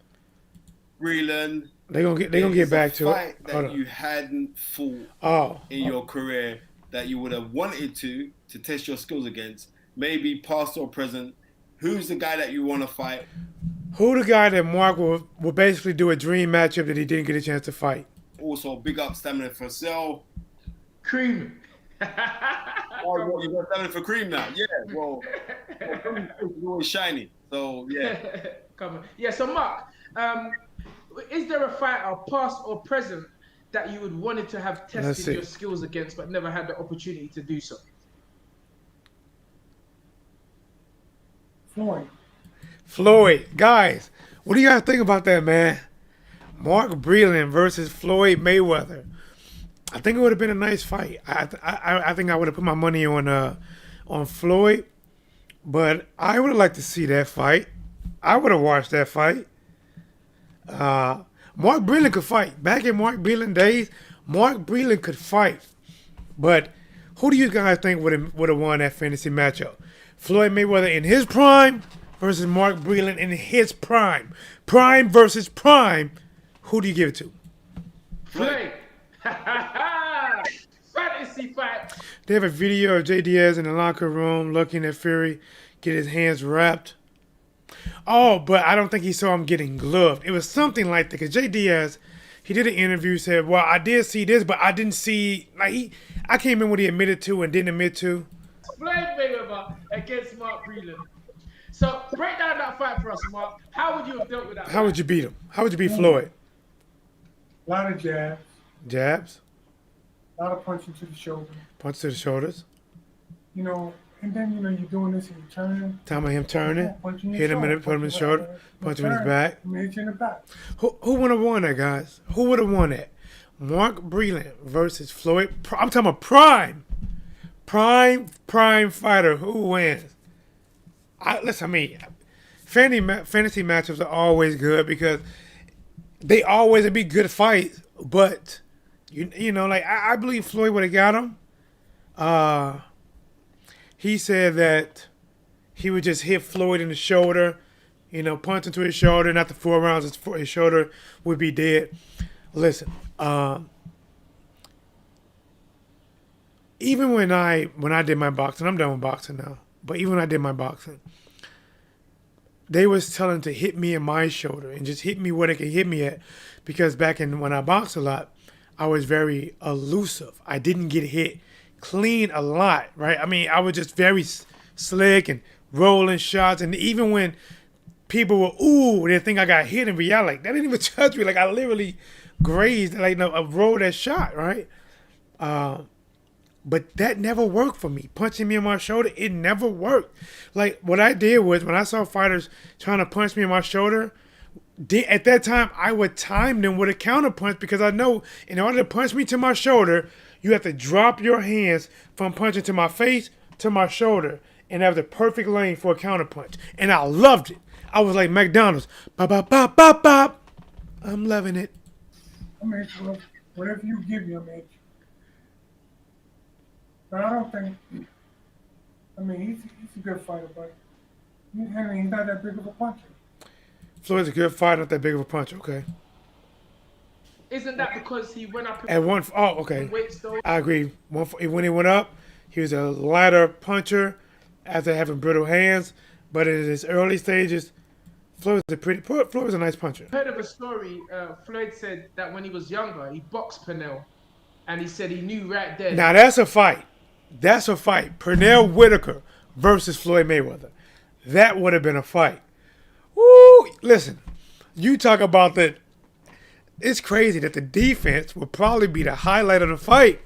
Breland. They're gonna get back to it. That you hadn't fought in your career that you would have wanted to test your skills against, maybe past or present. Who's the guy that you want to fight? Who the guy that Mark will basically do a dream matchup that he didn't get a chance to fight? Also, big up Stamina for Sale. Cream. Oh, you got Stamina for Cream now? Yeah, well, Cream is always shiny. So, yeah. Come on. Yeah, so Mark, is there a fighter, past or present, that you would wanted to have tested your skills against but never had the opportunity to do so? Floyd. Guys, what do you guys think about that, man? Mark Breland versus Floyd Mayweather. I think it would have been a nice fight. I think I would have put my money on Floyd, but I would have liked to see that fight. I would have watched that fight. Mark Breland could fight. Back in Mark Breland days, Mark Breland could fight. But who do you guys think would have won that fantasy matchup? Floyd Mayweather in his prime versus Mark Breland in his prime. Prime versus prime. Who do you give it to? Floyd. Fantasy fight. They have a video of J. Diaz in the locker room looking at Fury get his hands wrapped. Oh, but I don't think he saw him getting gloved. It was something like that because J. Diaz, he did an interview. Said, "Well, I did see this, but I didn't see I can't remember what he admitted to and didn't admit to." Floyd Mayweather against Mark Breland. So break down that fight for us, Mark. How would you have dealt with that? How would you beat him? How would you beat Floyd? A lot of jabs, Jabs, a lot of punching to the shoulder. punch to the shoulders. You know, and then you're doing this and you turn. Time of him turning, Punching your hit him in shoulder, it, put him in the shoulder, punch him in his turn, back. I'm gonna hit you in the back. Who would have won that, guys? Who would have won that? Mark Breland versus Floyd. I'm talking about prime fighter. Who wins? Fantasy matchups are always good because they always be good fights. But I believe Floyd would have got him. He said that he would just hit Floyd in the shoulder, punch into his shoulder, and after 4 rounds, his shoulder would be dead. Listen, even when I did my boxing, I'm done with boxing now, but even when I did my boxing, they was telling to hit me in my shoulder and just hit me where they could hit me at, because when I boxed a lot, I was very elusive. I didn't get hit clean a lot, right? I mean, I was just very slick and rolling shots, and even when people were, they think I got hit, in reality, that didn't even touch me. Like, I literally grazed, rolled that shot, right? But that never worked for me. Punching me in my shoulder, it never worked. Like, what I did was, when I saw fighters trying to punch me in my shoulder, at that time, I would time them with a counter punch, because I know in order to punch me to my shoulder, you have to drop your hands from punching to my face to my shoulder and have the perfect lane for a counter punch. And I loved it. I was like McDonald's. Bop, bop, bop, bop, bop. I'm loving it. I mean, whatever you give me, I mean. But I don't think. I mean, he's a good fighter, but he's not that big of a puncher. Floyd's a good fighter, not that big of a puncher. Okay. Isn't that because he went up At one, okay. in weights though? I agree. When he went up, he was a lighter puncher after having brittle hands. But in his early stages, Floyd was a nice puncher. I heard of a story. Floyd said that when he was younger, he boxed Pernell, and he said he knew right there. Now that's a fight. That's a fight. Pernell Whitaker versus Floyd Mayweather. That would have been a fight. Woo! Listen, you talk about that. It's crazy that the defense would probably be the highlight of the fight.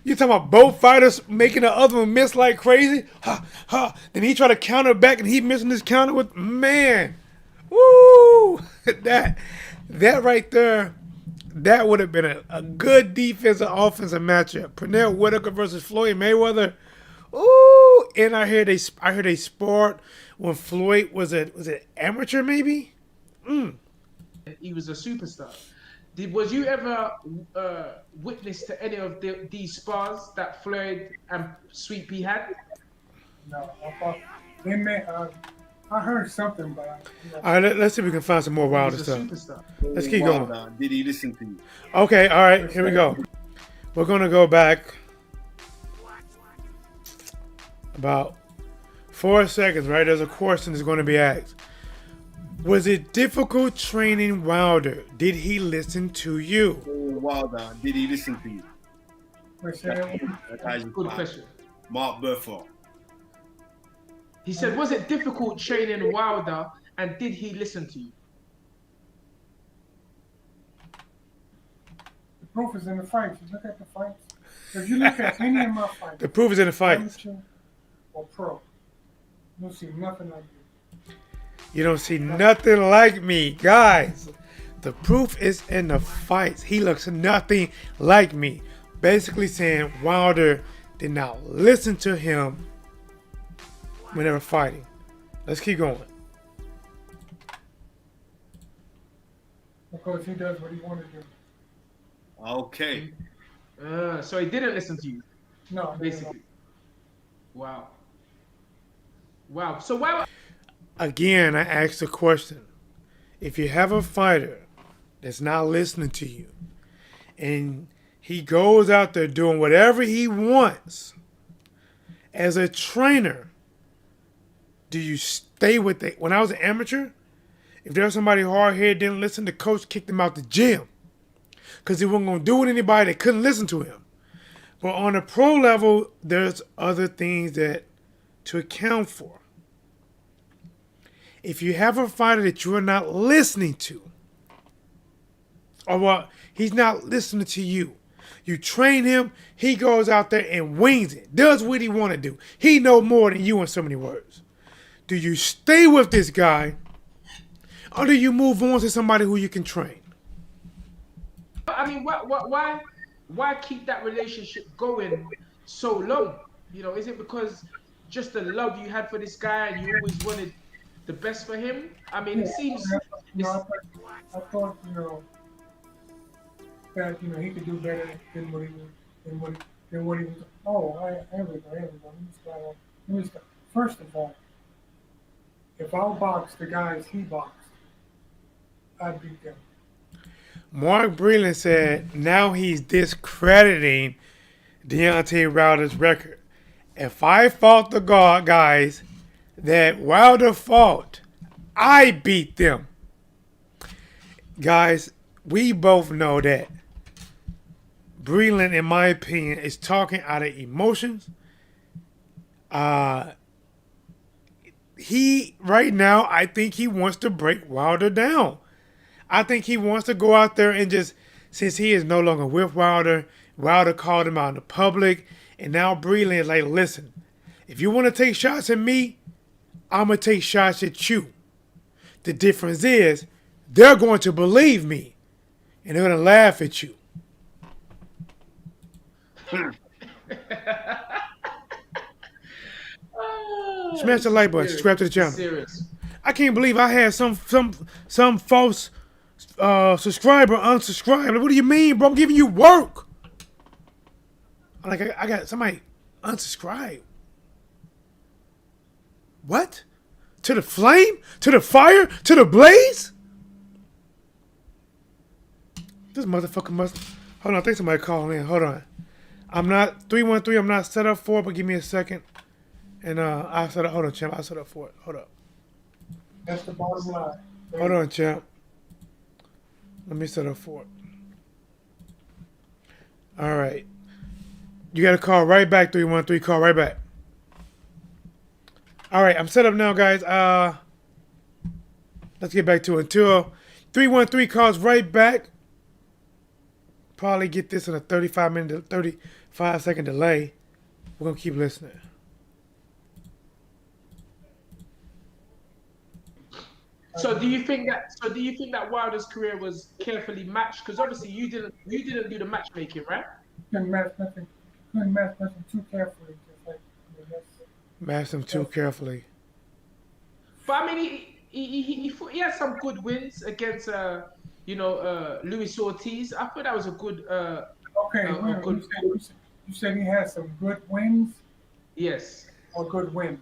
You talking about both fighters making the other one miss like crazy? Ha, ha. Then he try to counter back and he missing his counter with, man. Woo! That right there, that would have been a good defensive offensive matchup. Pernell Whitaker versus Floyd Mayweather. Ooh! And I heard they sparred when Floyd was an amateur, maybe? He was a superstar. Was you ever witness to any of these spars that Floyd and Sweet Pea had? No, I thought they may. I heard something, but. All right, let's see if we can find some more Wilder stuff. Superstar. Let's keep going. Did he listen to you? Okay, all right, here we go. We're going to go back about 4 seconds, right? There's a question that's going to be asked. Was it difficult training Wilder? Did he listen to you? Wilder, did he listen to you? Good question. Mark Burford. He said, was it difficult training Wilder, and did he listen to you? The proof is in the fights. You look at the fights. If you look at any of my fights, The proof is in the fights. or pro, you'll see nothing like you. You don't see nothing like me, guys. The proof is in the fights. He looks nothing like me. Basically saying Wilder did not listen to him when they were fighting. Let's keep going. Because he does what he wanted to do. Okay. So he didn't listen to you, No, basically. Wow. Wow. So why? Again, I asked the question. If you have a fighter that's not listening to you and he goes out there doing whatever he wants, as a trainer, do you stay with it? When I was an amateur, if there was somebody hard-headed didn't listen, the coach kicked him out the gym. because he wasn't going to do with anybody that couldn't listen to him. But on a pro level, there's other things that to account for. If you have a fighter that you are not listening to, or what, he's not listening to you. You train him, he goes out there and wings it, does what he want to do. He know more than you in so many words. Do you stay with this guy, or do you move on to somebody who you can train? I mean, why keep that relationship going so long? You know, is it because just the love you had for this guy and you always wanted the best for him? I mean, it seems. I thought, that he could do better than what he was than what he was. Oh, here we go. Let me start. First of all, if I boxed the guys he boxed, I'd beat them. Mark Breland said now he's discrediting Deontay Wilder's record. If I fought the guys that Wilder fought, I beat them. Guys, we both know that Breland, in my opinion, is talking out of emotions. He, right now, I think he wants to break Wilder down. I think he wants to go out there and just, since he is no longer with Wilder, Wilder called him out in the public, and now Breland is like, listen, if you want to take shots at me, I'm going to take shots at you. The difference is, they're going to believe me, and they're going to laugh at you. Smash the like button, subscribe to the channel. Serious. I can't believe I had some false subscriber unsubscribe. What do you mean, bro? I'm giving you work. Like I got somebody unsubscribe. What? To the flame? To the fire? To the blaze? This motherfucker must. Hold on, I think somebody calling in. Hold on. I'm not 313. I'm not set up for it, but give me a second. And I set up. Hold on, champ. I set up for it. Hold up. That's the bottom line. Hold on, champ. Let me set up for it. All right. You got to call right back. 313. Call right back. All right, I'm set up now, guys. Let's get back to it. Until 313 calls right back. Probably get this in a 35-second delay. We're gonna keep listening. So do you think that Wilder's career was carefully matched? Because obviously you didn't do the matchmaking, right? Couldn't match nothing too carefully. Just like, Match them too carefully. But I mean, he had some good wins against Luis Ortiz. I thought that was a good. You said he had some good wins. Yes. Or good win.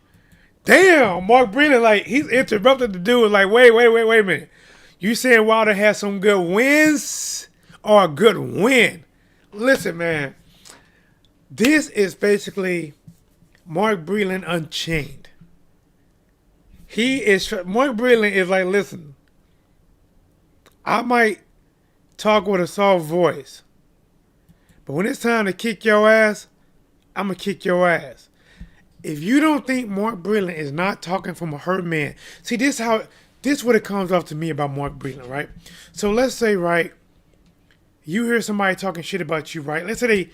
Damn, Mark Breland, like, he's interrupted the dude. Like, wait a minute. You saying Wilder had some good wins or a good win? Listen, man. This is basically Mark Breland Unchained. Mark Breland is like, listen, I might talk with a soft voice, but when it's time to kick your ass, I'm going to kick your ass. If you don't think Mark Breland is not talking from a hurt man, see, this what it comes off to me about Mark Breland, right? So let's say, right, you hear somebody talking shit about you, right? Let's say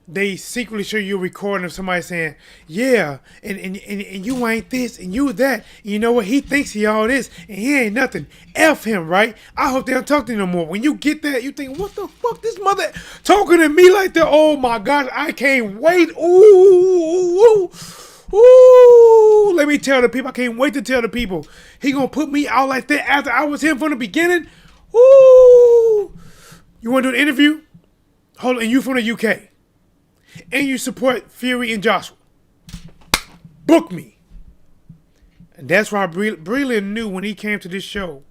they secretly show you a recording of somebody saying, yeah, and you ain't this and you that. And you know what? He thinks he all this and he ain't nothing. F him, right? I hope they don't talk to you no more. When you get that, you think, what the fuck? This mother talking to me like that? Oh my gosh, I can't wait. Ooh. Let me tell the people. I can't wait to tell the people. He gonna put me out like that after I was him from the beginning. Ooh. You want to do an interview? Hold on, and you from the UK. And you support Fury and Joshua. Book me. And that's why Breland knew when he came to this show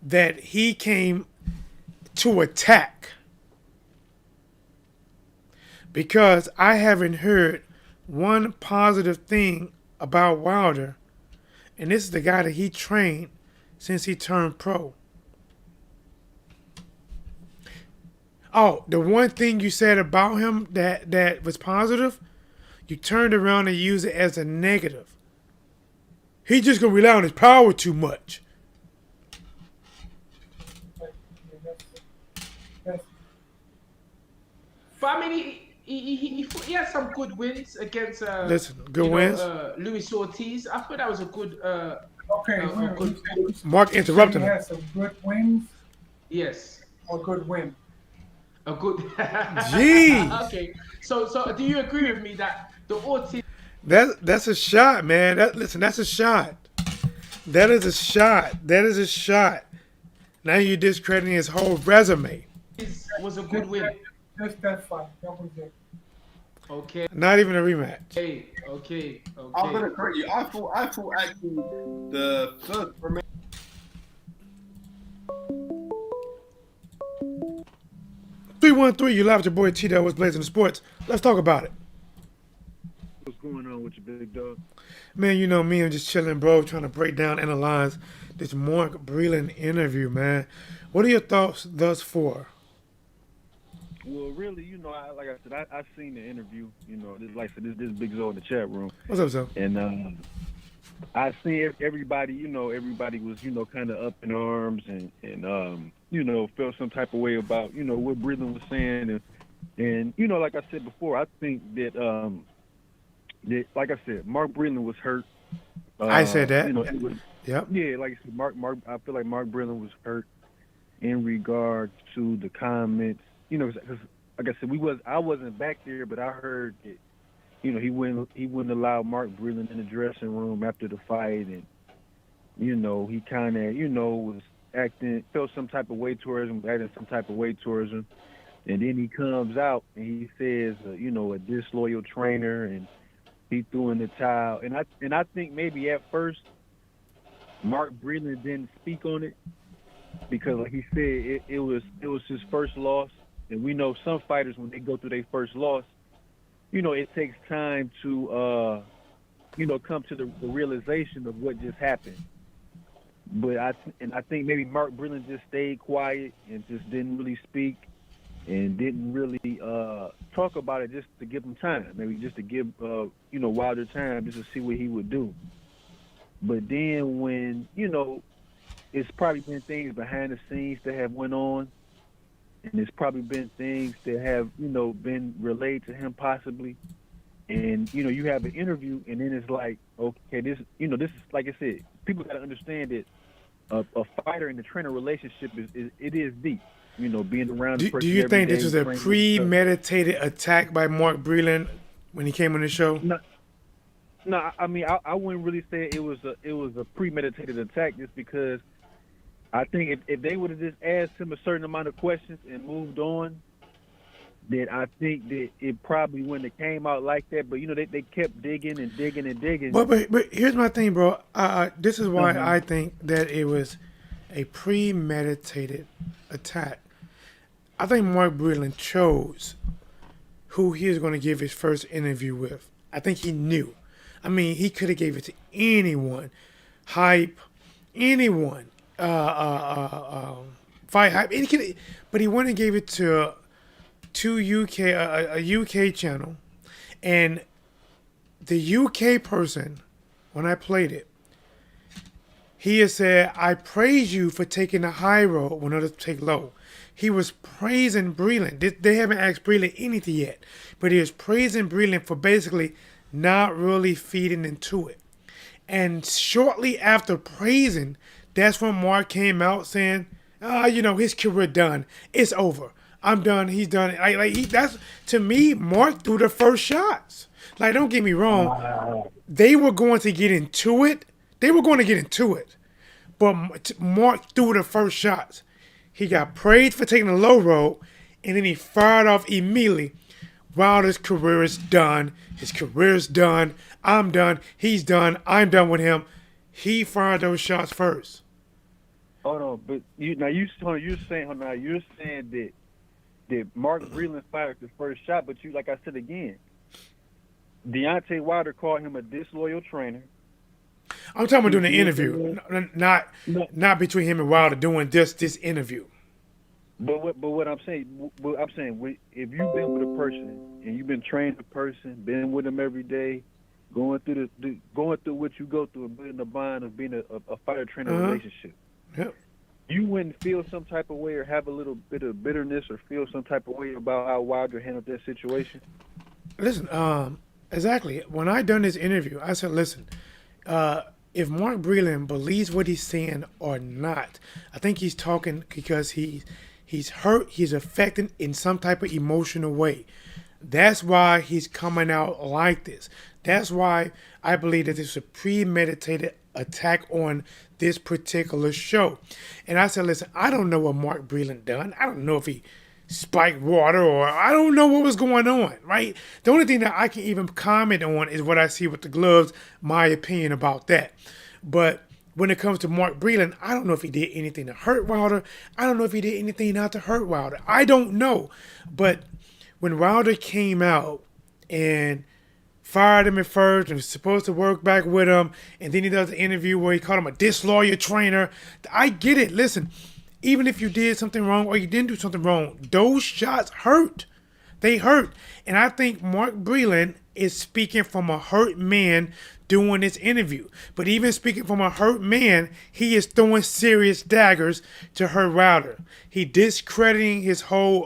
that he came to attack. Because I haven't heard one positive thing about Wilder. And this is the guy that he trained since he turned pro. Oh, the one thing you said about him that was positive, you turned around and used it as a negative. He just gonna rely on his power too much. Like, that's But I mean, he had some good wins against Listen, good wins. Luis Ortiz. I thought that was a good okay. a good Mark You interrupting him. had some good wins yes. or good win. A good. Jeez. Okay. So do you agree with me that the Ortiz That's a shot, man. Listen, that's a shot. That is a shot. That is a shot. Now you're discrediting his whole resume. was a good win? Just that fight. That was it. Okay. Not even a rematch. Okay. I'm gonna correct you. I thought actually the first remaining 313, you live with your boy T that was Blazing the Sports. Let's talk about it. What's going on with your big dog? Man, you know me, I'm just chilling, bro, trying to break down, analyze this Mark Breland interview, man. What are your thoughts thus far? Well, really, like I said, I seen the interview. Like I said, this Big Zo in the chat room, What's up, Zell? and I seen everybody. Everybody was kind of up in arms and felt some type of way about what Breland was saying, and like I said before, I think that like I said, Mark Breland was hurt. I said that. Yep. Yeah, like I said, Mark. I feel like Mark Breland was hurt in regard to the comments. Because like I said, I wasn't back there, but I heard that he wouldn't allow Mark Breland in the dressing room after the fight, and he kind of was felt some type of way towards him, acting some type of way towards him, and then he comes out and he says a disloyal trainer, and he threw in the towel, and I think maybe at first Mark Breland didn't speak on it because, like he said, it was his first loss. And we know some fighters, when they go through their first loss, it takes time to, come to the realization of what just happened. But I think maybe Mark Breland just stayed quiet and just didn't really speak and didn't really talk about it just to give him time, maybe just to give, Wilder time just to see what he would do. But then when, it's probably been things behind the scenes that have went on, and there's probably been things that have, been relayed to him possibly. And, you have an interview, and then it's like, okay, this is, like I said, people got to understand that a fighter and the trainer relationship is deep. Being around the person. Do you think every this was day, a training premeditated attack by Mark Breland when he came on the show? No, I mean, I wouldn't really say it was a premeditated attack, just because I think if they would have just asked him a certain amount of questions and moved on, then I think that it probably wouldn't have came out like that. But they kept digging and digging and digging. But here's my thing, bro. This is why I think that it was a premeditated attack. I think Mark Breland chose who he was going to give his first interview with. I think he knew. I mean, he could have gave it to anyone, Hype, anyone. Fight Hype, but he went and gave it to a UK channel, and the UK person, when I played it, he has said, "I praise you for taking the high road when others take low." He was praising Breland. They haven't asked Breland anything yet, but he was praising Breland for basically not really feeding into it. And shortly after praising, that's when Mark came out saying, his career done. It's over. I'm done. He's done. That's, to me, Mark threw the first shots. Like, don't get me wrong. They were going to get into it. But Mark threw the first shots. He got praised for taking the low road, and then he fired off immediately. Wilder's career is done. His career is done. I'm done. He's done. I'm done with him. He fired those shots first. Hold on, but you're saying that Mark Breland fired the first shot, but like I said again, Deontay Wilder called him a disloyal trainer. I'm talking about doing an interview, not between him and Wilder doing this interview. what I'm saying, if you've been with a person and you've been training a person, been with them every day, going through going through what you go through and building a bond of being a fighter trainer relationship, Yep. you wouldn't feel some type of way or have a little bit of bitterness or feel some type of way about how Wilder handled that situation. Listen, exactly. When I done this interview, I said, listen, if Mark Breland believes what he's saying or not, I think he's talking because he's hurt, he's affected in some type of emotional way. That's why he's coming out like this. That's why I believe that this is a premeditated attack on this particular show. And I said, listen, I don't know what Mark Breland done. I don't know if he spiked water or I don't know what was going on, right? The only thing that I can even comment on is what I see with the gloves, my opinion about that. But when it comes to Mark Breland, I don't know if he did anything to hurt Wilder. I don't know if he did anything not to hurt Wilder. I don't know. But when Wilder came out and fired him at first and was supposed to work back with him, and then he does the interview where he called him a disloyal trainer, I get it. Listen, even if you did something wrong or you didn't do something wrong, those shots hurt. They hurt. And I think Mark Breland is speaking from a hurt man doing this interview. But even speaking from a hurt man, he is throwing serious daggers to hurt Wilder. He discrediting his whole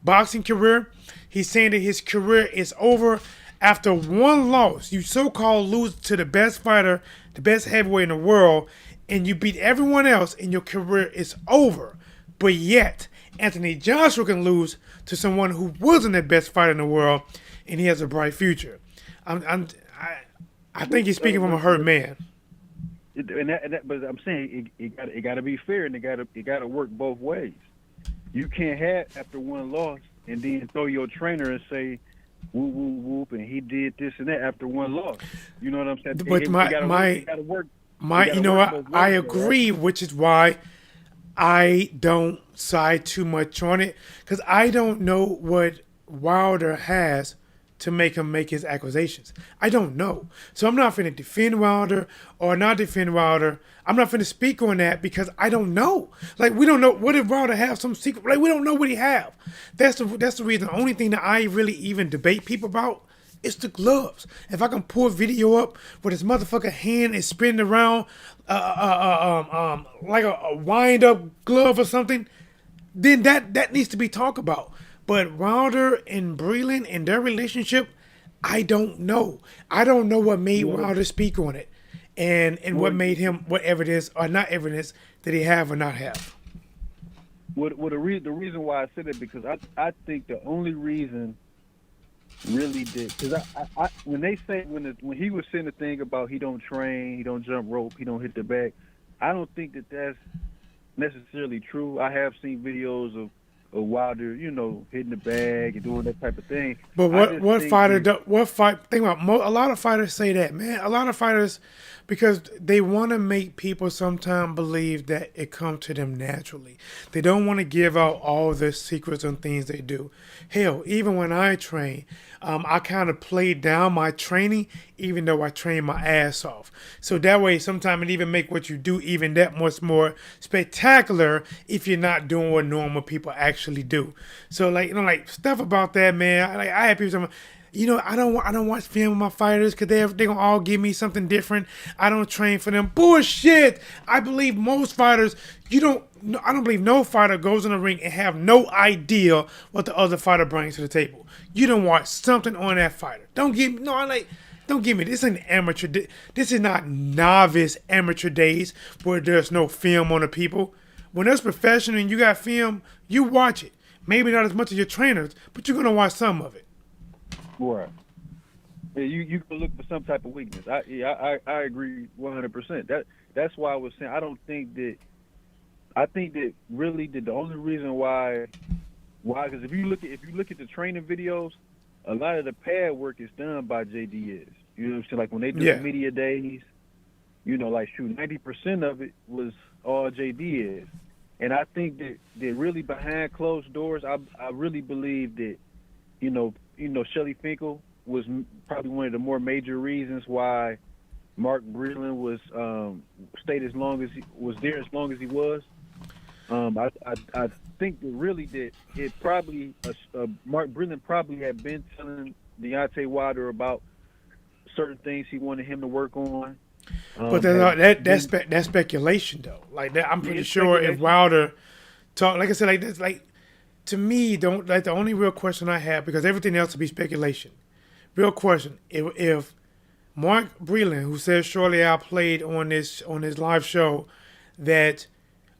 boxing career. He's saying that his career is over after one loss. You so-called lose to the best fighter, the best heavyweight in the world, and you beat everyone else and your career is over. But yet, Anthony Joshua can lose to someone who wasn't the best fighter in the world and he has a bright future. I think he's speaking from a hurt man. But I'm saying it got to be fair and it got to work both ways. You can't have after one loss and then throw your trainer and say, whoop, whoop, whoop, and he did this and that after one loss. You know what I'm saying? But I agree, which is why I don't side too much on it, because I don't know what Wilder has to make him make his accusations. I don't know. So I'm not going to defend Wilder or not defend Wilder. I'm not going to speak on that because I don't know. Like, we don't know. What if Wilder have some secret? Like, we don't know what he have. That's the reason. The only thing that I really even debate people about is the gloves. If I can pull a video up where this motherfucker hand is spinning around like a wind-up glove or something, then that needs to be talked about. But Wilder and Breland and their relationship, I don't know. I don't know what made Wilder speak on it, and what made him, what evidence or not evidence did he have or not have. The reason why I said it, because I think the only reason really did, because I when they say when he was saying the thing about he don't train, he don't jump rope, he don't hit the bag, I don't think that that's necessarily true. I have seen videos of Wilder, hitting the bag and doing that type of thing. But think about a lot of fighters say that, man. A lot of fighters, because they want to make people sometimes believe that it comes to them naturally. They don't want to give out all the secrets and things they do. Hell, even when I train, I kind of play down my training, even though I train my ass off. So that way, sometimes it even make what you do even that much more spectacular if you're not doing what normal people actually do. So like stuff about that, man. I have people saying, I don't watch film with my fighters because they're gonna all give me something different. I don't train for them. Bullshit. I believe most fighters, I don't believe no fighter goes in the ring and have no idea what the other fighter brings to the table. You don't watch something on that fighter. Don't give me this ain't amateur. This is not novice amateur days where there's no film on the people. When there's professional and you got film, you watch it. Maybe not as much as your trainers, but you're gonna watch some of it. Right. Yeah, you can look for some type of weakness. I agree 100%. That's why I was saying I think that really the only reason why because if you look at the training videos, a lot of the pad work is done by JDS. You know what I'm saying? Like when they do the media days, like 90% of it was all JDS. And I think that really behind closed doors, I really believe that, Shelly Finkel was probably one of the more major reasons why Mark Breland was stayed as long as he was. I think that really that it probably Mark Breland probably had been telling Deontay Wilder about certain things he wanted him to work on. But that's speculation though. Like that, I'm pretty it's sure if speculation. Wilder talk, like I said, like that's like to me, don't like the only real question I have because everything else will be speculation. Real question: if Mark Breland, who says shortly I played on his live show, that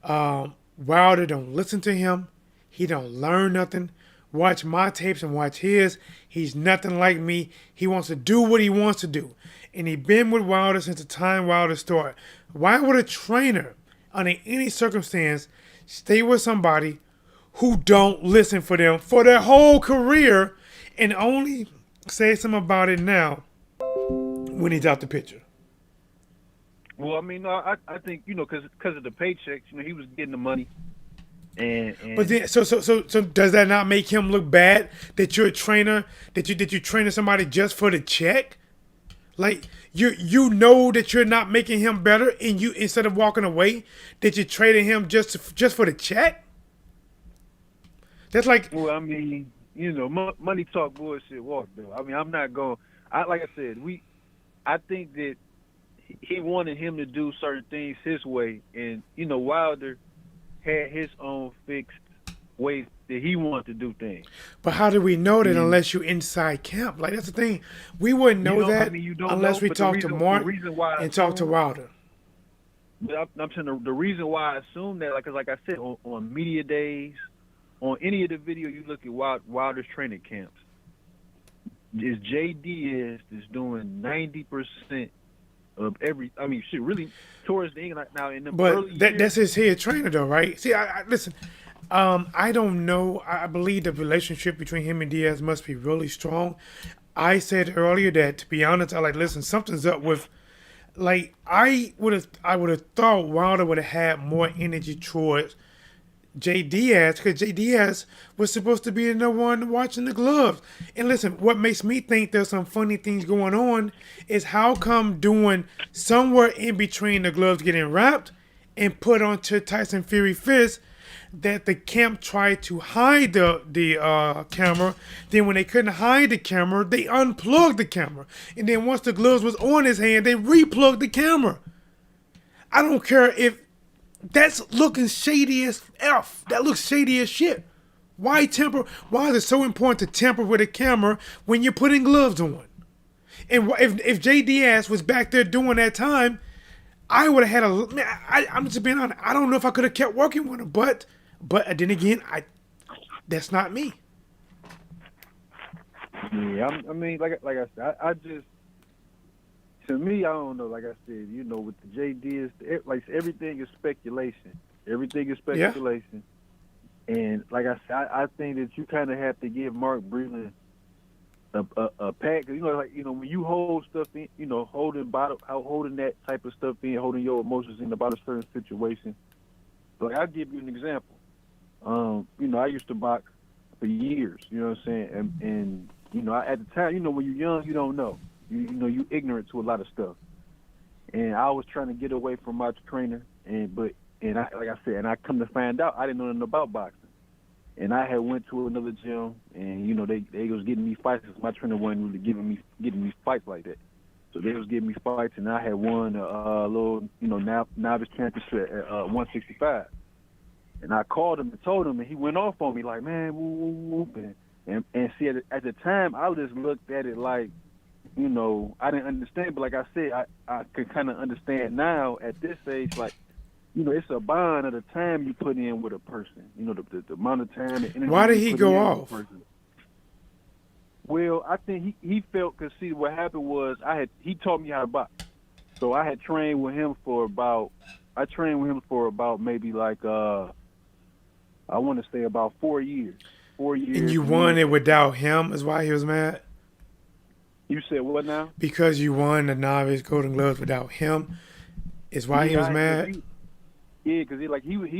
Wilder don't listen to him, he don't learn nothing. Watch my tapes and watch his. He's nothing like me. He wants to do what he wants to do, and he been with Wilder since the time Wilder started. Why would a trainer, under any circumstance, stay with somebody who don't listen for them for their whole career, and only say something about it now when he's out the picture? Well, I mean, no, I think because of the paychecks, he was getting the money, and But then, so does that not make him look bad that you're a trainer, that you training somebody just for the check? Like you know that you're not making him better, and you instead of walking away, that you're trading him just for the check. That's like, well, I mean, money talk, bullshit walk, though. I mean, I'm not going. Like I said, I think that he wanted him to do certain things his way, and Wilder had his own fixed ways that he wanted to do things. but how do we know that unless you're inside camp? Like that's the thing, we wouldn't know that you don't unless know, we but talk to Mark and talk to Wilder. But I'm saying the reason why I assume that, like I said, on media days, on any of the video you look at Wilder's training camps, is JD is doing 90% of every. I mean, shit, really towards the end now in the early But years. that's his head trainer though, right? See, I listen. I don't know. I believe the relationship between him and Diaz must be really strong. I said earlier that, to be honest, I like listen. Something's up with. Like I would have thought Wilder would have had more energy towards J Diaz because J Diaz was supposed to be the one watching the gloves. And listen, what makes me think there's some funny things going on is how come doing somewhere in between the gloves getting wrapped and put onto Tyson Fury fist that the camp tried to hide the camera. Then when they couldn't hide the camera, they unplugged the camera. And then once the gloves was on his hand, they replugged the camera. I don't care if that's looking shady as F. That looks shady as shit. Why tamper? Why is it so important to tamper with a camera when you're putting gloves on? And if J Diaz was back there doing that time, I would have had a. Man, I'm just being honest. I don't know if I could have kept working with him, but then again, that's not me. Yeah, I mean, like I said, I just, to me, I don't know. Like I said, with the JD, like everything is speculation. Everything is speculation. Yeah. And like I said, I think that you kind of have to give Mark Breland a pack. When you hold stuff in, holding that type of stuff in, holding your emotions in about a certain situation. Like I'll give you an example. I used to box for years. You know what I'm saying? And at the time, when you're young, you don't know. You ignorant to a lot of stuff. And I was trying to get away from my trainer, and I come to find out I didn't know nothing about boxing. And I had went to another gym, and they was getting me fights because my trainer wasn't really getting me fights like that. So they was giving me fights, and I had won a little novice championship at 165. And I called him and told him, and he went off on me like, man, whoop, whoop. And see, at the time, I just looked at it like, I didn't understand. But like I said, I can kind of understand now at this age, like, it's a bond of the time you put in with a person. The amount of time and energy. Why did he go off? Well, I think he felt, because see, what happened was he taught me how to box. So I had trained with him for about maybe like, I want to say about 4 years. 4 years. And you won it without him is why he was mad? You said what now? Because you won the novice Golden Gloves without him is why he was mad? Because he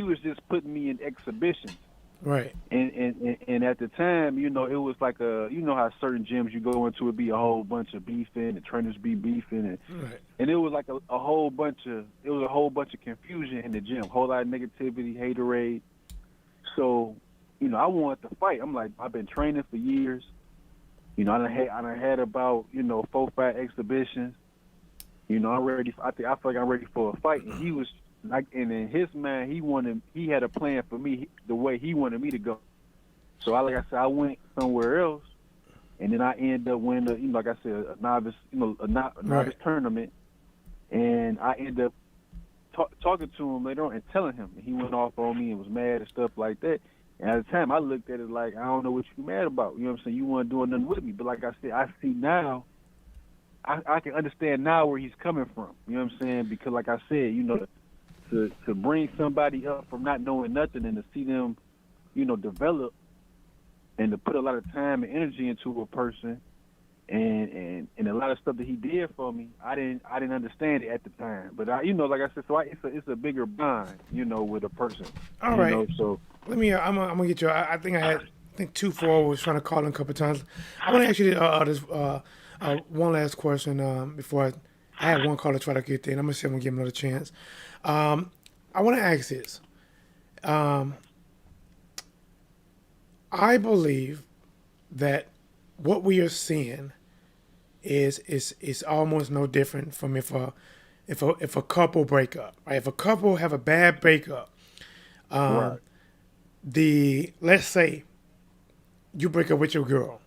was just putting me in exhibitions. Right. And at the time, it was like how certain gyms you go into, it be a whole bunch of beefing, and trainers be beefing, right. and it was like a whole bunch of confusion in the gym, whole lot of negativity, haterade. So, I wanted to fight. I'm like, I've been training for years. I done had about 4-5 exhibitions. I'm ready. I feel like I'm ready for a fight. And he was like, and in his mind, he had a plan for me the way he wanted me to go. So like I said, I went somewhere else, and then I ended up winning, like I said, a novice, novice tournament, and I ended up talking to him later on and telling him. And he went off on me and was mad and stuff like that. And at the time, I looked at it like, I don't know what you mad about. You know what I'm saying? You weren't doing nothing with me. But like I said, I see now, I can understand now where he's coming from. You know what I'm saying? Because like I said, to bring somebody up from not knowing nothing and to see them, develop, and to put a lot of time and energy into a person, and a lot of stuff that he did for me, I didn't understand it at the time. But like I said, so it's a bigger bond, with a person. All right. So let me. I'm gonna get you. I think 2-4 was trying to call in a couple of times. I want to ask you this one last question before I had one caller try to get there, and I'm gonna see if I'm gonna give him another chance. I want to ask this. I believe that what we are seeing is almost no different from if a couple break up, right? If a couple have a bad breakup, right. Let's say you break up with your girl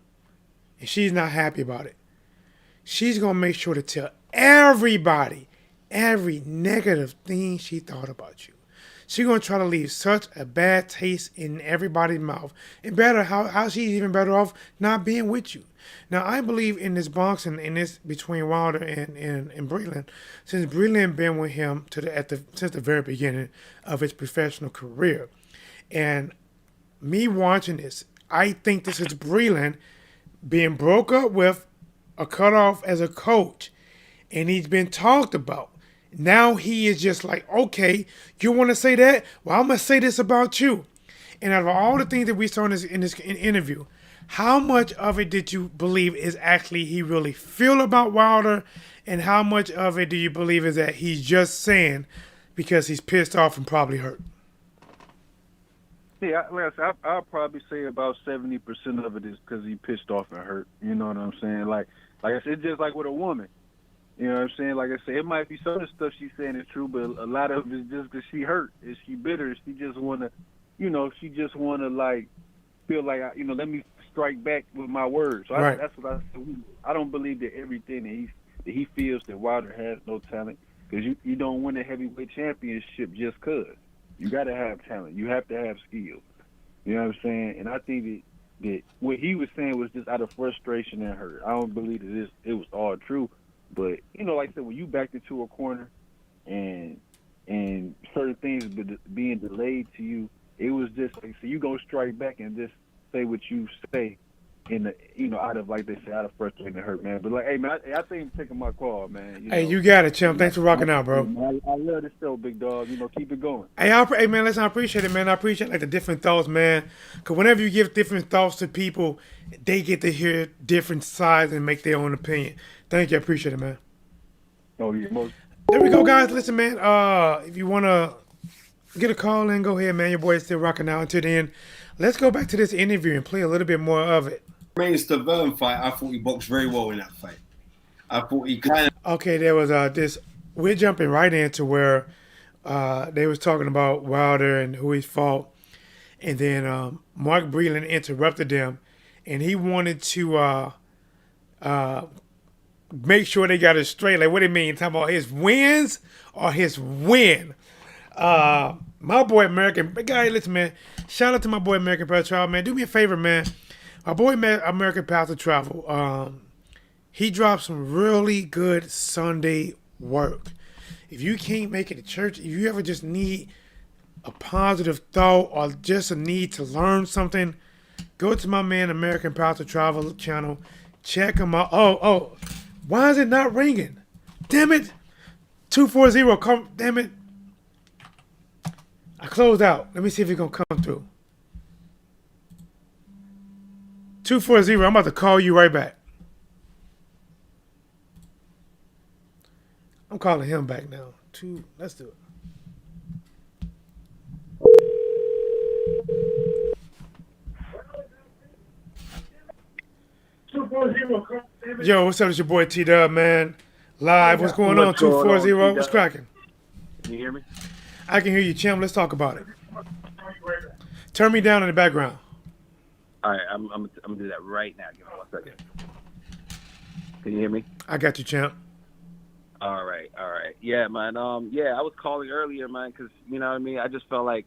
and she's not happy about it. She's gonna make sure to tell everybody every negative thing she thought about you. She's gonna try to leave such a bad taste in everybody's mouth. And how she's even better off not being with you. Now I believe in this boxing, in this between Wilder and Breland, since Breland been with him since the very beginning of his professional career. And me watching this, I think this is Breland being broke up with, or cut off as a coach, and he's been talked about. Now he is just like, okay, you want to say that? Well, I'm going to say this about you. And out of all the things that we saw in this interview, how much of it did you believe is actually he really feel about Wilder? And how much of it do you believe is that he's just saying because he's pissed off and probably hurt? Yeah, I'll probably say about 70% of it is because he pissed off and hurt. You know what I'm saying? Like I said, it's just like with a woman. You know what I'm saying? Like I said, it might be some of the stuff she's saying is true, but a lot of it is just because she hurt. Is she bitter? She just want to, like, feel like, let me strike back with my words. So right. That's what I said. I don't believe that everything that he feels that Wilder has no talent, because you don't win a heavyweight championship just because. You got to have talent. You have to have skills. You know what I'm saying? And I think that what he was saying was just out of frustration and hurt. I don't believe that it was all true. But, like I said, when you backed into a corner and certain things being delayed to you, it was just like, so you go strike back and just say what you say out of, like they say, out of frustration and hurt, man. But, like, hey, man, I think I'm taking my call, man. You got it, Chimp. Thanks for rocking out, bro. I love this show, big dog. Keep it going. Hey, man, listen, I appreciate it, man. I appreciate, like, the different thoughts, man. Because whenever you give different thoughts to people, they get to hear different sides and make their own opinion. Thank you. I appreciate it, man. Oh, yeah. There we go, guys. Listen, man, if you want to get a call in, go ahead, man. Your boy is still rocking out. Until then, let's go back to this interview and play a little bit more of it. Stavern fight, I thought he boxed very well in that fight. I thought he kind of... Okay, there was this... We're jumping right into where they was talking about Wilder and who he fought. And then Mark Breland interrupted them. And he wanted to make sure they got it straight. Like, what do you mean? Talking about his wins or his win? My boy American... Guy, listen, man. Shout out to my boy American Path to Travel, man. Do me a favor, man. My boy American Path to Travel, he dropped some really good Sunday work. If you can't make it to church, if you ever just need a positive thought or just a need to learn something, go to my man American Path to Travel channel. Check him out. Oh, why is it not ringing? Damn it. 240, come, damn it. I closed out. Let me see if it's going to come through. 240, I'm about to call you right back. I'm calling him back now. Let's do it. Yo, what's up? It's your boy T-Dub, man. Live. What's going on? 240. What's cracking? Can you hear me? I can hear you, champ. Let's talk about it. Turn me down in the background. All right, I'm gonna do that right now. Give me 1 second. Can you hear me? I got you, champ. All right. Yeah, man. Yeah, I was calling earlier, man, because you know what I mean. I just felt like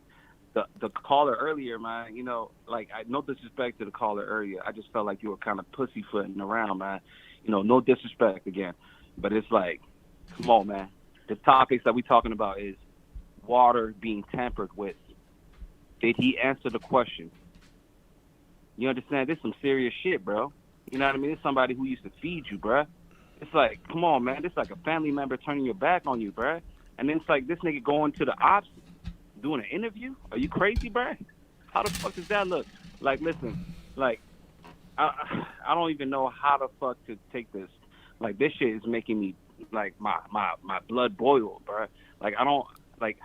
the caller earlier, man. You know, like no disrespect to the caller earlier. I just felt like you were kind of pussyfooting around, man. You know, no disrespect again, but it's like, come on, man. The topics that we're talking about is water being tampered with. Did he answer the question? You understand? This is some serious shit, bro. You know what I mean? It's somebody who used to feed you, bro. It's like, come on, man. This is like a family member turning your back on you, bro. And then it's like this nigga going to the ops, doing an interview? Are you crazy, bro? How the fuck does that look? Like, listen, like, I don't even know how the fuck to take this. Like, this shit is making me, like, my blood boil, bro. Like, I don't, like,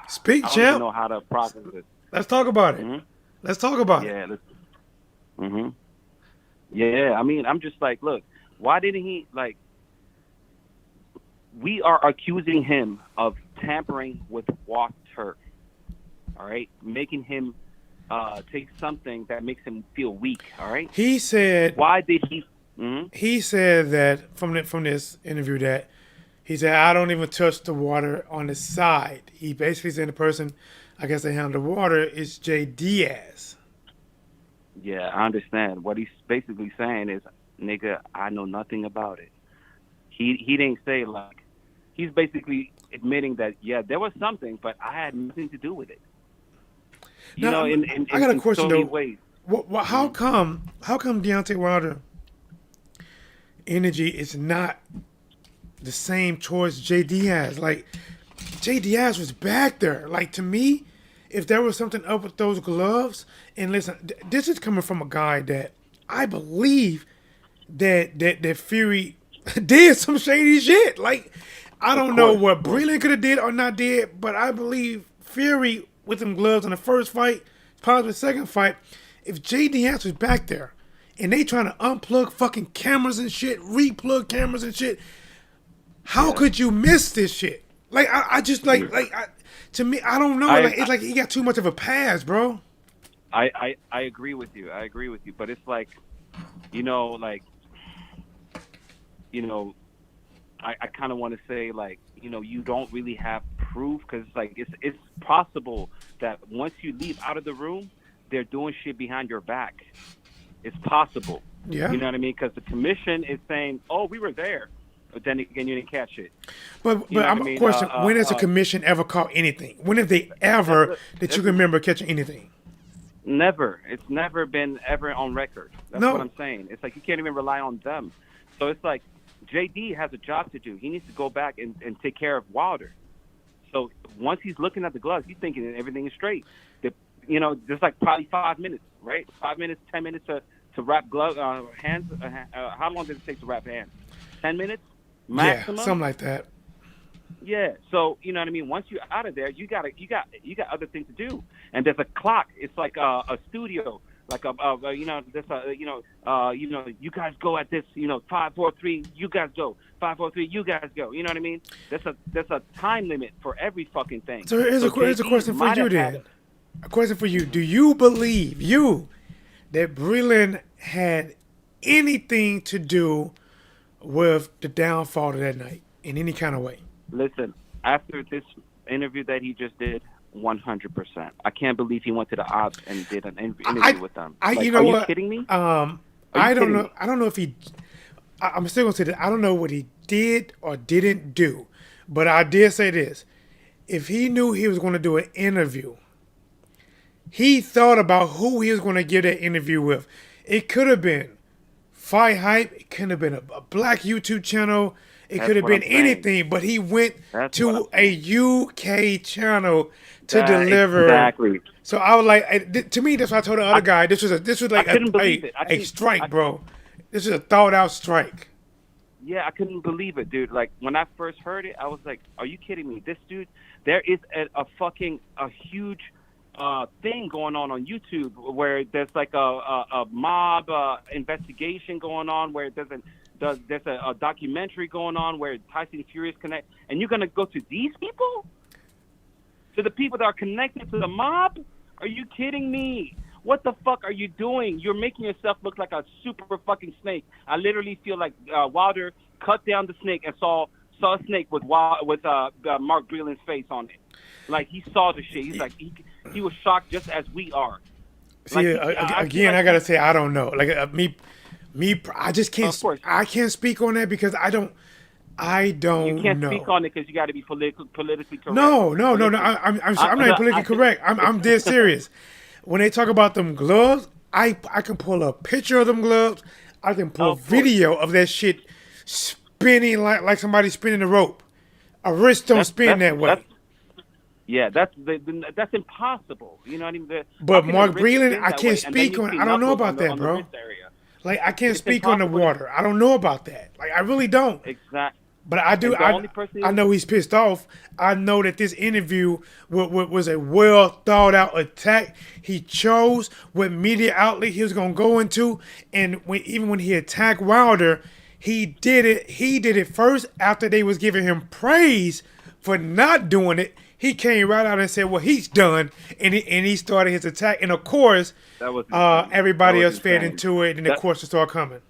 Speak, I don't champ. even know how to process it. Let's talk about it. Mm-hmm. Let's talk about it. Yeah, Yeah, I mean, I'm just like, look, why didn't he, like, we are accusing him of tampering with water, all right? Making him take something that makes him feel weak, all right? He said, why did he? Mm-hmm. He said that from this interview that he said, I don't even touch the water on the side. He basically said the person, I guess they handle the water, is Jay Diaz. Yeah, I understand. What he's basically saying is, nigga, I know nothing about it. He didn't say, like, he's basically admitting that, yeah, there was something, but I had nothing to do with it. You now, know, in I got a question, so many though. ways. How come Deontay Wilder energy is not the same towards Jay Diaz? Like, Jay Diaz was back there. Like, to me, if there was something up with those gloves, and listen, this is coming from a guy that I believe that Fury did some shady shit. Like, I don't know what Breland could have did or not did, but I believe Fury with them gloves in the first fight, possibly the second fight, if Jay Diaz was back there and they trying to unplug fucking cameras and shit, replug cameras and shit, how could you miss this shit? Like, I just to me, I don't know. It's like he got too much of a pass, bro. I agree with you. But it's like, you know, like, you know, I kind of want to say, like, you know, you don't really have proof, because like it's possible that once you leave out of the room, they're doing shit behind your back. It's possible. Yeah. You know what I mean? Because the commission is saying, oh, we were there. But then again, you didn't catch it. But I'm a question. When has a commission ever caught anything? When have they ever that you can remember catching anything? Never. It's never been ever on record. That's what I'm saying. It's like you can't even rely on them. So it's like JD has a job to do. He needs to go back and take care of Wilder. So once he's looking at the gloves, he's thinking that everything is straight. You know, there's like probably 5 minutes, right? 5 minutes, 10 minutes to wrap hands. How long does it take to wrap hands? 10 minutes? Maximum? Yeah, something like that. Yeah, so you know what I mean. Once you're out of there, you got other things to do, and there's a clock. It's like a studio, like you know, you guys go at this, 5, 4, 3, you guys go, 5, 4, 3, you guys go. You know what I mean? There's a time limit for every fucking thing. So here's a question for you then. A question for you: do you believe that Breland had anything to do with the downfall of that night in any kind of way? Listen, after this interview that he just did, 100%. I can't believe he went to the odds and did an interview with them. Are you kidding me? I don't know. I don't know if he. I'm still gonna say that I don't know what he did or didn't do, but I did say this: if he knew he was going to do an interview, he thought about who he was going to give that interview with. It could have been Fight Hype. It could have been a black YouTube channel. It could have been anything, but he went to a UK channel to deliver. Exactly. So I was like, to me, that's what I told the other guy. This was like a strike, bro. This is a thought out strike. yeah, I couldn't believe it, dude. Like when I first heard it, I was like, "Are you kidding me? This dude, there is a huge thing going on YouTube where there's like a mob investigation going on, where there's a documentary going on where Tyson Furious connect, and you're gonna go to these people, to the people that are connected to the mob? Are you kidding me? What the fuck are you doing? You're making yourself look like a super fucking snake. I literally feel like Wilder cut down the snake and saw a snake with Mark Breland's face on it. Like he saw the shit. He's like he was shocked just as we are. See, Like, again, I gotta say I don't know. Like me, I just can't. Of course. I can't speak on that because I don't You can't know. speak on it because you got to be politically correct. No. I'm not even politically correct. I'm dead serious. When they talk about them gloves, I can pull a picture of them gloves. I can pull video of that shit spinning like somebody spinning a rope. A wrist don't spin that way. That's impossible. You know what I mean? But Mark Breland, I can't speak on. I don't know about that, bro. Like I can't speak on the water. I don't know about that. Like I really don't. Exactly. But I do. I know he's pissed off. I know that this interview was a well thought out attack. He chose what media outlet he was gonna go into, and even when he attacked Wilder, he did it. He did it first after they was giving him praise for not doing it. He came right out and said, "Well, he's done," and he started his attack. And of course, everybody else fed into it, and of course, it started coming.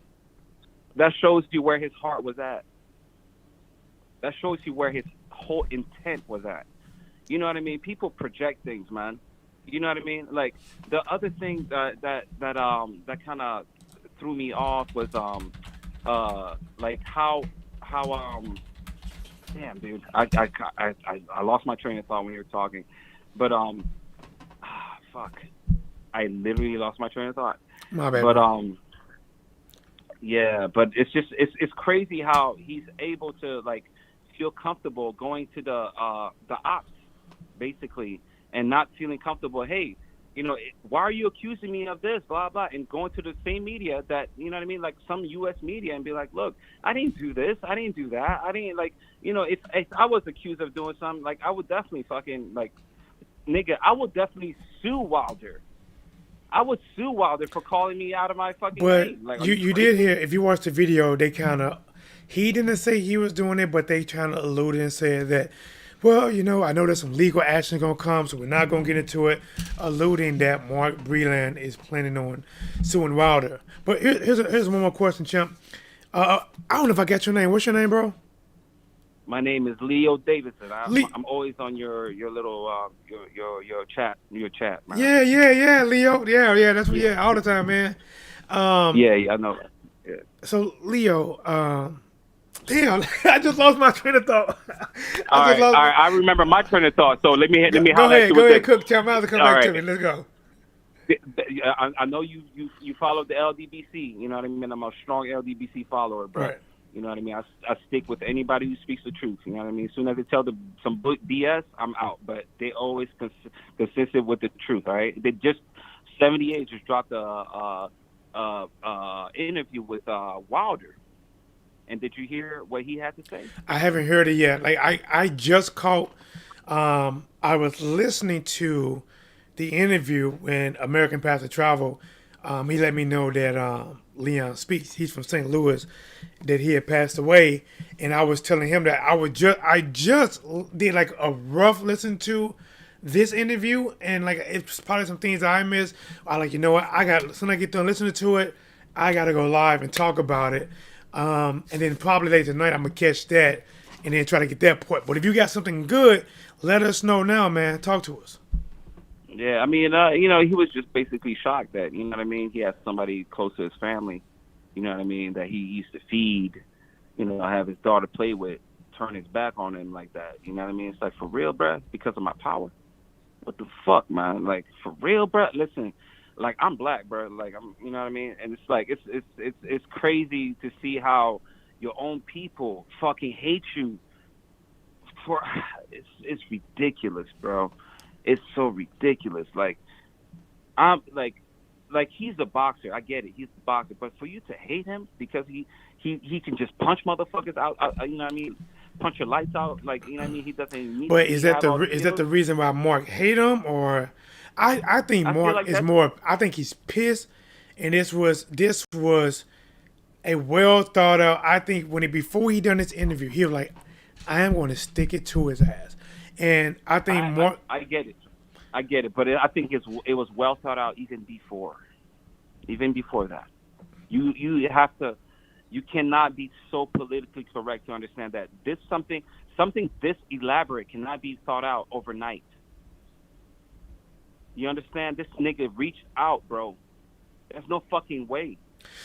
That shows you where his heart was at. That shows you where his whole intent was at. You know what I mean? People project things, man. You know what I mean? Like the other thing that kind of threw me off was like how damn, dude, I lost my train of thought when you were talking, but fuck, I literally lost my train of thought. My bad. But yeah, but it's crazy how he's able to like feel comfortable going to the ops basically and not feeling comfortable. Hey, you know, why are you accusing me of this, blah blah, and going to the same media that, you know what I mean, like some U.S. media, and be like, look, I didn't do this, I didn't do that, I didn't, like, you know, if I was accused of doing something, like I would definitely fucking, like, nigga, I would definitely sue Wilder. I would sue Wilder for calling me out of my fucking name. Like, you did hear, if you watched the video, they kind of, he didn't say he was doing it, but they kind of alluded and said that, well, you know, I know there's some legal action going to come, so we're not going to get into it, alluding that Mark Breland is planning on suing Wilder. But here's one more question, Champ. I don't know if I got your name. What's your name, bro? My name is Leo Davidson. I'm always on your little your chat, man. Yeah, Leo. Yeah, that's all the time, man. I know. Yeah. So Leo, damn, I just lost my train of thought. All right, I remember my train of thought. So let me go ahead, Cook. Tell me how to come back to me. Let's go. I know you follow the LDBC. You know what I mean? I'm a strong LDBC follower, bro. Right. You know what I mean? I stick with anybody who speaks the truth. You know what I mean? As soon as they tell some BS, I'm out. But they always consistent with the truth. All right? They just 78 just dropped a interview with Wilder. And did you hear what he had to say? I haven't heard it yet. Like I just caught. I was listening to the interview when American Path to Travel. He let me know that Leon Speaks, he's from St. Louis, that he had passed away, and I was telling him that I just did like a rough listen to this interview, and like it's probably some things I missed. I like, you know what, as soon as I get done listening to it, I gotta go live and talk about it, and then probably later tonight I'm gonna catch that and then try to get that point. But if you got something good, let us know now, man. Talk to us. Yeah, I mean, you know, he was just basically shocked that, you know what I mean, he had somebody close to his family, you know what I mean, that he used to feed, you know, have his daughter play with, turn his back on him like that, you know what I mean? It's like, for real, bruh, because of my power? What the fuck, man? Like, for real, bruh? Listen, like, I'm black, bruh, like, I'm, you know what I mean? And it's like, it's crazy to see how your own people fucking hate you for, it's ridiculous, bro. It's so ridiculous. Like, I'm like, like he's a boxer. I get it. He's a boxer. But for you to hate him because he can just punch motherfuckers out, you know what I mean? Punch your lights out, like, you know what I mean? He doesn't need. But is that the reason why Mark hate him, or I think Mark like is more. I think he's pissed, and this was a well thought out. I think before he done this interview, he was like, I am going to stick it to his ass, and I think Mark. I get it, but I think it was well thought out even before that. You have to. You cannot be so politically correct to understand that this something this elaborate cannot be thought out overnight. You understand? This nigga reached out, bro. There's no fucking way.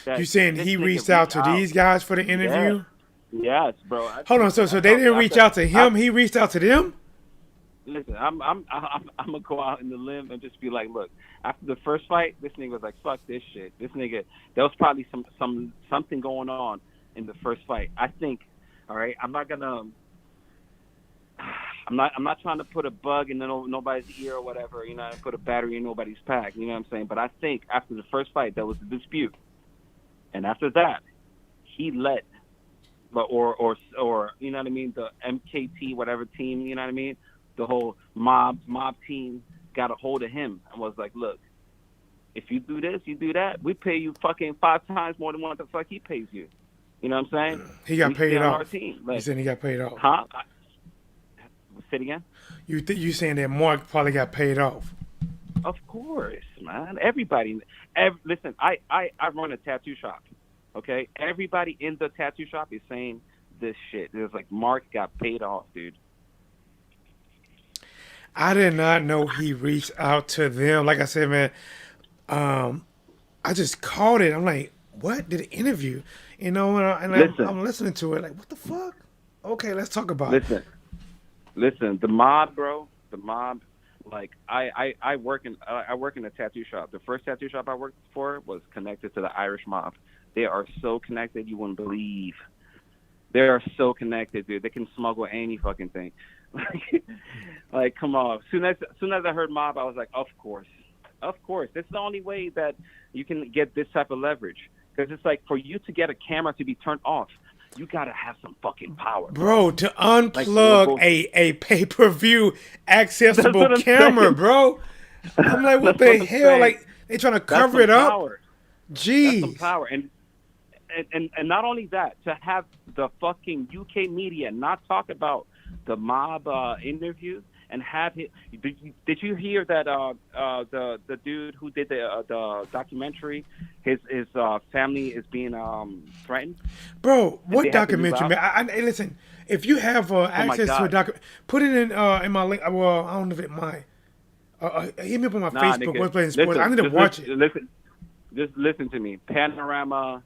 You saying he reached out to these guys for the interview? Yes, bro. Hold on, so they didn't reach out to him. He reached out to them. Listen, I'm gonna go out in the limb and just be like, look, after the first fight, this nigga was like, fuck this shit. This nigga, there was probably something going on in the first fight. I think, all right, I'm not trying to put a bug in nobody's ear or whatever, you know, and put a battery in nobody's pack, you know what I'm saying? But I think after the first fight, there was a dispute, and after that, he let, or you know what I mean, the MKT whatever team, you know what I mean. The whole mob team got a hold of him and was like, look, if you do this, you do that, we pay you fucking 5 times more than what the fuck he pays you. You know what I'm saying? He got paid off. Our team. Like, you saying he got paid off? Huh? Say it again? You saying that Mark probably got paid off? Of course, man. Everybody. Listen, I run a tattoo shop, okay? Everybody in the tattoo shop is saying this shit. It was like, Mark got paid off, dude. I did not know he reached out to them. Like I said, man, I just caught it. I'm like, what? Did an interview? You know, and I'm listening to it. Like, what the fuck? Okay, let's talk about it. Listen. The mob, bro. The mob. Like, I work in a tattoo shop. The first tattoo shop I worked for was connected to the Irish mob. They are so connected, you wouldn't believe. They are so connected, dude. They can smuggle any fucking thing. Like, come on. Soon as I heard mob, I was like, of course. That's the only way that you can get this type of leverage. Because it's like, for you to get a camera to be turned off, you gotta have some fucking power, bro. To unplug a pay-per-view accessible camera, bro. I'm like, what the hell? Like, they trying to cover it up. Power. Jeez. That's some power. And not only that, to have the fucking UK media not talk about the mob interviews and have it. Did you hear that the dude who did the documentary, his family is being threatened? Bro, what documentary, man? I listen. If you have access to a document, put it in my link. Well, I don't know if it might. Hit me up on my Facebook. Nigga, What's playing sports? I need to watch it. Just listen to me. Panorama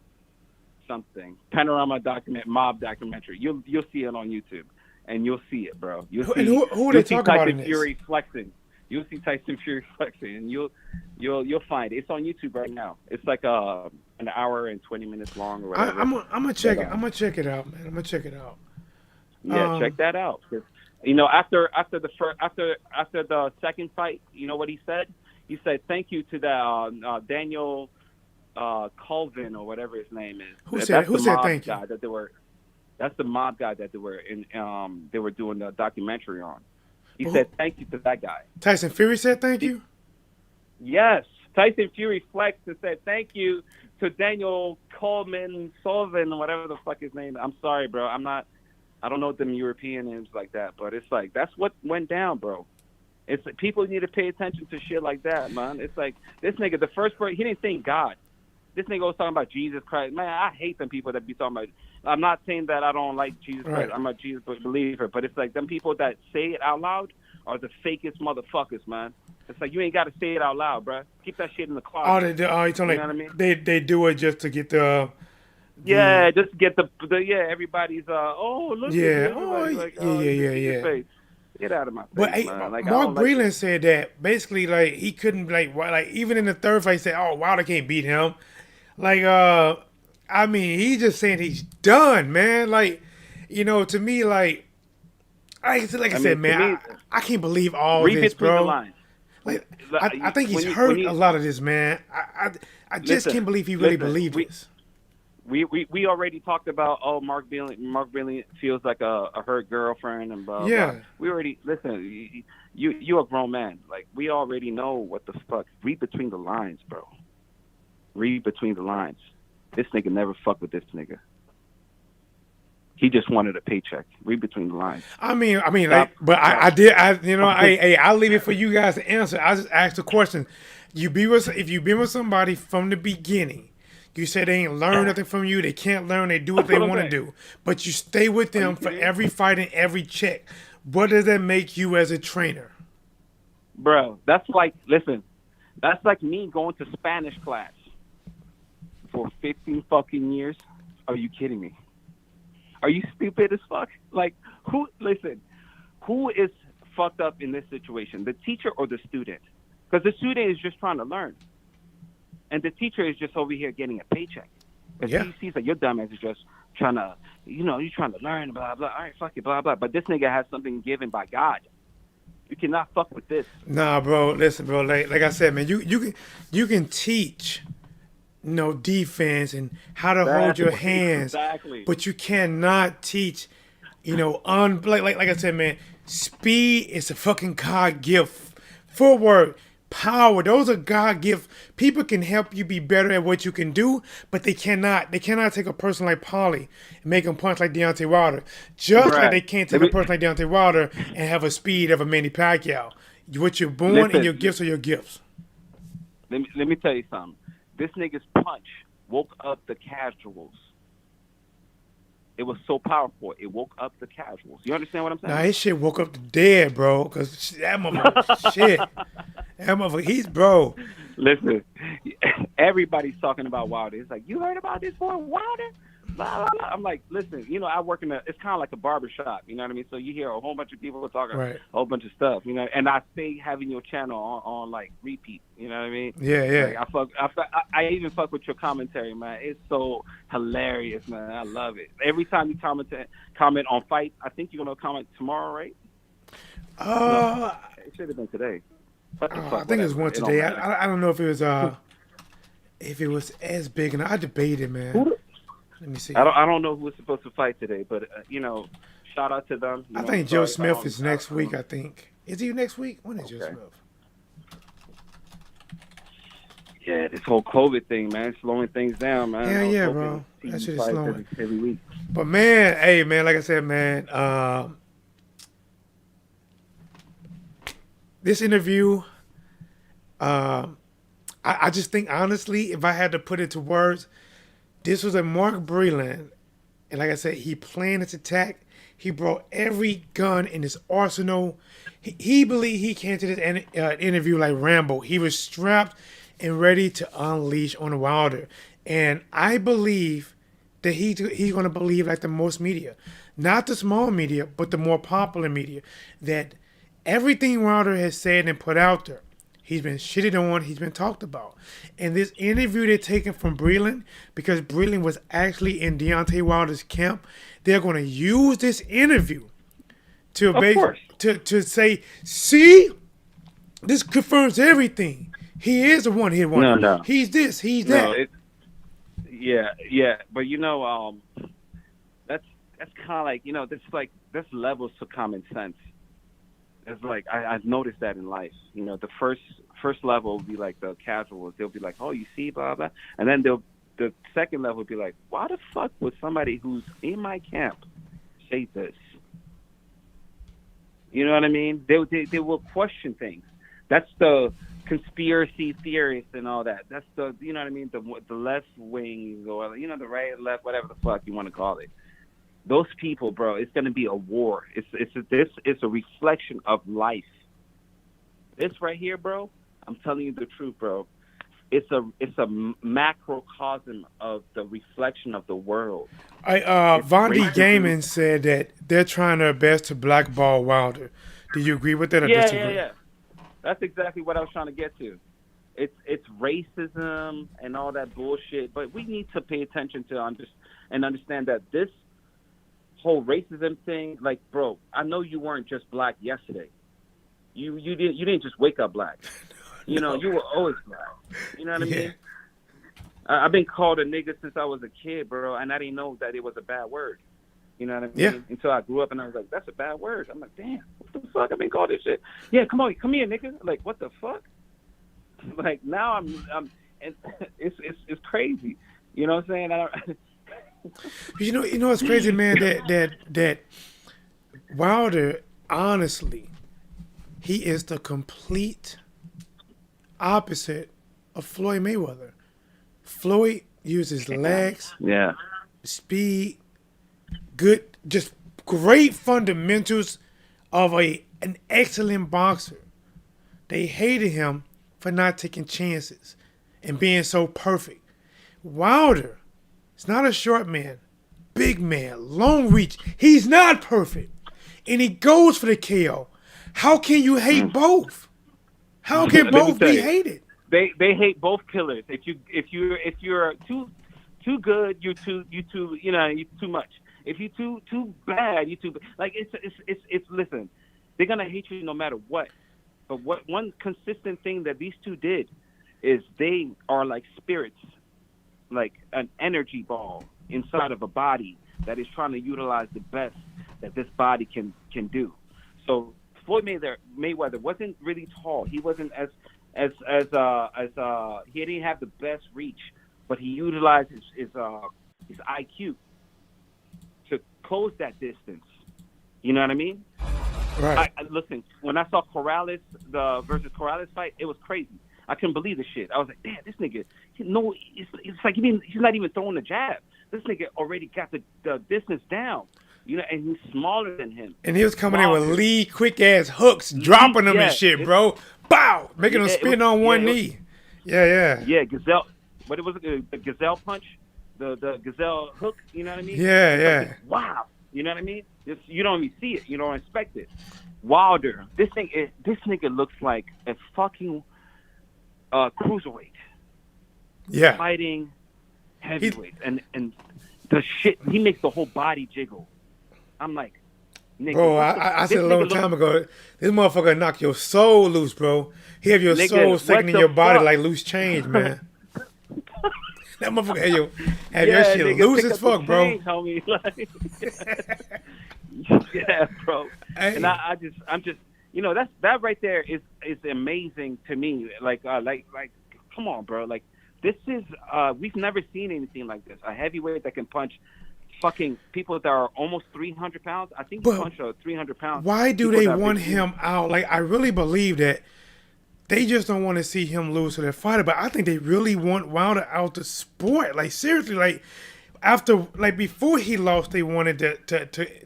mob documentary. You'll see it on YouTube. And you'll see it, bro. You'll see, who they talk about in this? Fury flexing. You'll see Tyson Fury flexing, and you'll find it. It's on YouTube right now. It's like an hour and 20 minutes long or whatever. I'm gonna check it. I'm gonna check it out, man. I'm gonna check it out. Yeah, check that out. You know, after the second fight, you know what he said? He said thank you to the Daniel Colvin or whatever his name is. Who said thank you? That's the mob guy that they were doing the documentary on. He said thank you to that guy. Tyson Fury said thank you? Yes. Tyson Fury flexed and said thank you to Daniel Coleman Sullivan, whatever the fuck his name is. I'm sorry, bro. I don't know them European names like that, but it's like that's what went down, bro. It's like, people need to pay attention to shit like that, man. It's like this nigga, the first part, he didn't thank God. This nigga was talking about Jesus Christ. Man, I hate them people that be talking about. I'm not saying that I don't like Jesus Christ. I'm a Jesus believer, but it's like them people that say it out loud are the fakest motherfuckers, man. It's like you ain't got to say it out loud, bro. Keep that shit in the closet. You know what I mean? They do it just to get the just get the everybody's look at Get out of my face, but man. Like, Mark Breland said that basically, like, he couldn't, like even in the third fight, he said, "Oh, Wilder can't beat him." Like, I mean, he's just saying he's done, man. Like, you know, to me, like I said, man, I can't believe all this, bro. Like, I think he's hurt a lot of this, man. I just can't believe he really believed this. We already talked about Mark Breland feels like a hurt girlfriend and blah blah. We already you a grown man. Like, we already know what the fuck. Read between the lines, bro. Read between the lines. This nigga never fucked with this nigga. He just wanted a paycheck. Read between the lines. I mean, I'll leave it for you guys to answer. I just asked the question. If you've been with somebody from the beginning, you say they ain't learned nothing from you, they can't learn, they do what they want to do, but you stay with them for every fight and every check. What does that make you as a trainer? Bro, that's like me going to Spanish class for 15 fucking years. Are you kidding me? Are you stupid as fuck? Like, who is fucked up in this situation? The teacher or the student? Because the student is just trying to learn. And the teacher is just over here getting a paycheck. Because he sees that your dumbass is just trying to, you're trying to learn, blah, blah. All right, fuck it, blah, blah. But this nigga has something given by God. You cannot fuck with this. Nah, bro. Listen, bro. Like I said, man, you can teach, defense and how to hold your hands. Exactly. But you cannot teach, like I said, man, speed is a fucking God gift. Footwork, power, those are God gifts. People can help you be better at what you can do, but they cannot take a person like Paulie and make him punch like Deontay Wilder. Just like they can't take a person like Deontay Wilder and have a speed of a Manny Pacquiao. What you're born and your gifts are your gifts. Let me tell you something. This nigga's punch woke up the casuals. It was so powerful. It woke up the casuals. You understand what I'm saying? Nah, his shit woke up the dead, bro. Because that motherfucker, shit. That motherfucker, bro. Listen, everybody's talking about Wilder. It's like, you heard about this boy Wilder? Blah, blah, blah. I'm like, listen, I work it's kind of like a barber shop. You know what I mean? So you hear a whole bunch of people talking a whole bunch of stuff, and I stay having your channel on like repeat. You know what I mean? Yeah. Like, I even fuck with your commentary, man. It's so hilarious, man. I love it. Every time you comment on fights, I think you're gonna comment tomorrow, right? No, it should have been today. I think it was one today. I don't know if it was as big, and I debated, man. Let me see. I don't know who was supposed to fight today, but shout out to them. I think Joe Smith is next week. I think is he next week? When is Joe Smith? Yeah, this whole COVID thing, man, slowing things down, man. Yeah, bro. That shit is slowing every week. But man, hey, man, like I said, man, this interview, I just think honestly, if I had to put it to words, this was a Mark Breland, and like I said, he planned his attack. He brought every gun in his arsenal. He believed he came to this interview like Rambo. He was strapped and ready to unleash on Wilder. And I believe that he's going to believe like the most media. Not the small media, but the more popular media. That everything Wilder has said and put out there, he's been shitted on, he's been talked about. And this interview they're taking from Breland, because Breland was actually in Deontay Wilder's camp, they're going to use this interview to say, see, this confirms everything. He is a one-hit wonder. No. He's this, he's that. Yeah. But that's kind of like, there's levels to common sense. It's like I've noticed that in life. The first level will be like the casuals. They'll be like, "Oh, you see, blah blah," and then the second level will be like, "Why the fuck would somebody who's in my camp say this?" You know what I mean? They will question things. That's the conspiracy theorists and all that. That's the what I mean? The left wings or the right, left, whatever the fuck you want to call it. Those people, bro, it's going to be a war. It's a reflection of life. This right here, bro, I'm telling you the truth, bro. It's a macrocosm of the reflection of the world. Vondi Gaiman said that they're trying their best to blackball Wilder. Do you agree with that or disagree? Yeah. That's exactly what I was trying to get to. It's racism and all that bullshit, but we need to pay attention to understand that this whole racism thing, like, bro, I know you weren't just black yesterday. You didn't just wake up black. You know, you were always black. You know what I mean? I've been called a nigga since I was a kid, bro, and I didn't know that it was a bad word. You know what I mean? Yeah. Until I grew up and I was like, that's a bad word. I'm like, damn, what the fuck? I've been called this shit. Yeah, come here, nigga. Like, what the fuck? Like, now I'm and it's crazy. You know what I'm saying? You know what's crazy, man? That Wilder, honestly, he is the complete opposite of Floyd Mayweather. Floyd uses legs, speed, good, just great fundamentals of an excellent boxer. They hated him for not taking chances and being so perfect. Wilder is not a short man, big man, long reach. He's not perfect, and he goes for the KO. How can you hate both? How can both be hated? They hate both killers. If you're too good, you're too much. If you're too bad, you're too like it's listen. They're gonna hate you no matter what. But one consistent thing that these two did is they are like spirits, like an energy ball inside of a body that is trying to utilize the best that this body can do. So Floyd Mayweather wasn't really tall. He wasn't as he didn't have the best reach, but he utilized his IQ to close that distance. You know what I mean? Right. Listen, when I saw Corrales versus Corrales fight, it was crazy. I couldn't believe the shit. I was like, damn, this nigga. It's like he's not even throwing a jab. This nigga already got the distance down. You know, and he's smaller than him. And he was coming in with lead, quick ass hooks, dropping them and shit, bro. Bow, making them spin on one knee. Yeah. Yeah, Gazelle. What was it? The Gazelle punch, the Gazelle hook. You know what I mean? Yeah. Wow. You know what I mean? You don't even see it. You don't expect it. Wilder, this nigga looks like a fucking cruiserweight. Yeah. Fighting heavyweight, and the shit, he makes the whole body jiggle. I'm like, nigga. Bro, I said a long time ago, this motherfucker knock your soul loose, bro. He have your soul sticking in your body like loose change, man. That motherfucker have your shit nigga, loose as fuck, bro. Homie. Yeah, bro. Hey. And I'm just, you know, that right there is amazing to me. Like, come on, bro. Like, this is, we've never seen anything like this. A heavyweight that can punch fucking people that are almost 300 pounds. I think he punched 300 pounds. Why do they want him out? Like, I really believe that they just don't want to see him lose to their fighter, but I think they really want Wilder out the sport. Like, seriously, like, before he lost, they wanted to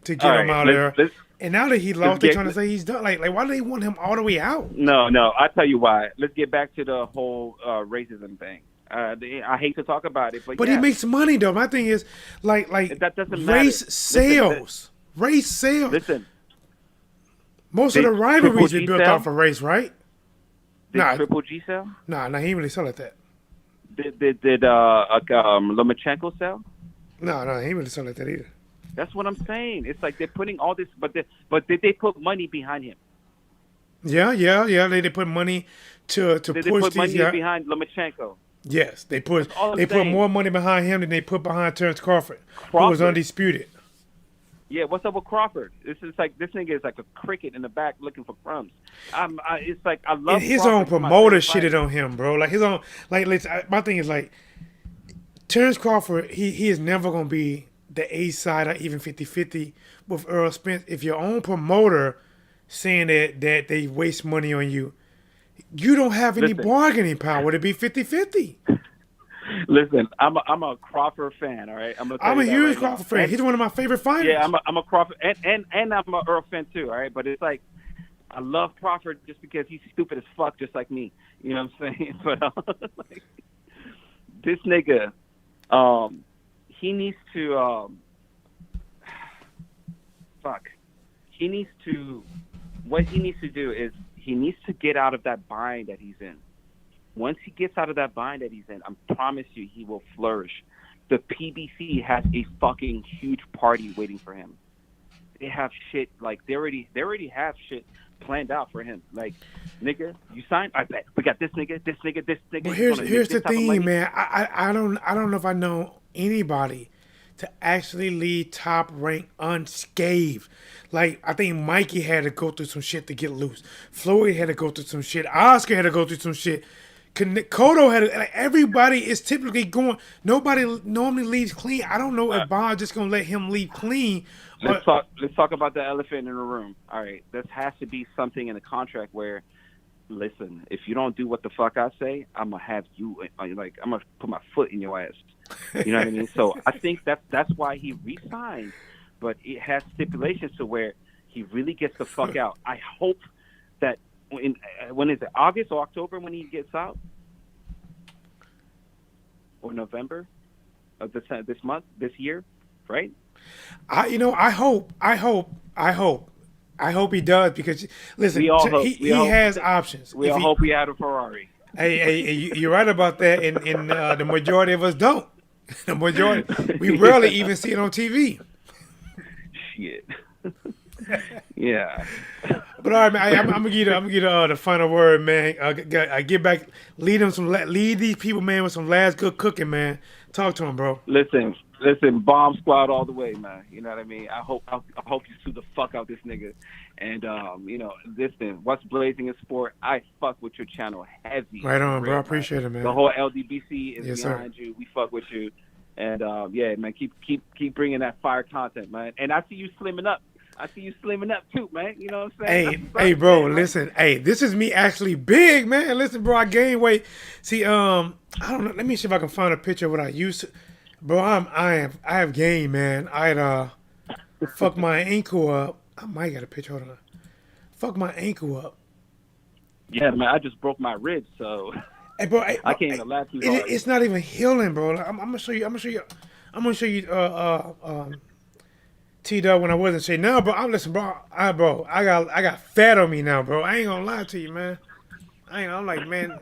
get him out there. And now that he lost, they're trying to say he's done. Like, why do they want him all the way out? No, I'll tell you why. Let's get back to the whole racism thing. I hate to talk about it, but he makes money though. My thing is, like that doesn't race matter. sales. Race sales. Listen, most of the rivalries are built off of race, right? Triple G sell? Nah, he didn't really sell like that. Did Lomachenko sell? No, he didn't really sell like that either. That's what I'm saying. It's like they're putting all this, but did they put money behind him? Yeah. They put money to push these guys. They put money behind Lomachenko. Yes, they put more money behind him than they put behind Terrence Crawford, who was undisputed. Yeah, what's up with Crawford? This nigga is like a cricket in the back looking for crumbs. It's like I love. And his own promoter shitted on him, bro. Like his own, my thing is like Terrence Crawford. He is never gonna be the A side or even 50-50 with Earl Spence. If your own promoter saying that they waste money on you, you don't have any bargaining power to be 50-50. Listen, I'm a Crawford fan, all right? I'm a huge Crawford fan. He's one of my favorite fighters. Yeah, I'm a Crawford, and I'm a Earl fan too, all right? But it's like, I love Crawford just because he's stupid as fuck, just like me. You know what I'm saying? But like, this nigga, he needs to, what he needs to do is he needs to get out of that bind that he's in. Once he gets out of that bind that he's in, I promise you he will flourish. The PBC has a fucking huge party waiting for him. They have shit, like they already have shit planned out for him. Like, nigga, you signed? I bet we got this nigga, this nigga, this nigga. But He's here's the gonna make this type of money. thing, man. I don't know if I know anybody to actually leave Top Rank unscathed. Like, I think Mikey had to go through some shit to get loose. Floyd had to go through some shit. Oscar had to go through some shit. Cotto had to, like, everybody is typically going. Nobody normally leaves clean. I don't know if Bond just gonna let him leave clean. Let's talk about the elephant in the room. All right, there has to be something in the contract where, listen, if you don't do what the fuck I say, I'm gonna have you, like, I'm gonna put my foot in your ass. You know what I mean? So I think that's why he re-signed, but it has stipulations to where he really gets the fuck out. I hope that when is it, August or October when he gets out, or November of this month, this year, right? I hope he does, because listen, he has options. We all hope he had a Ferrari. Hey, you're right about that, and the majority of us don't. The majority, we rarely even see it on TV. Shit. Yeah. But all right, man, I'm gonna get the final word, man. I get back, lead these people, man, with some last good cooking, man. Talk to them, bro. Listen, bomb squad all the way, man. You know what I mean? I hope you sue the fuck out this nigga. And listen, what's blazing in sport? I fuck with your channel heavy. Right on, bro. I appreciate it, man. The whole LDBC is yes, behind sir. you. We fuck with you. And yeah, man, keep bringing that fire content, man. And I see you slimming up. I see you slimming up too, man. You know what I'm saying? Hey, bro, listen. Hey, this is me actually big, man. Listen, bro, I gained weight. See, I don't know. Let me see if I can find a picture of what I used to. Bro, I have gained, man. I'd fuck my ankle up. I might get a picture. Hold on. Fuck my ankle up. Yeah, man. I just broke my ribs, so Hey, bro, I can't even laugh too hard. It's not even healing, bro. I'm gonna show you. T-Dub when I wasn't saying now, bro. I got fat on me now, bro. I ain't gonna lie to you, man. I'm like, man,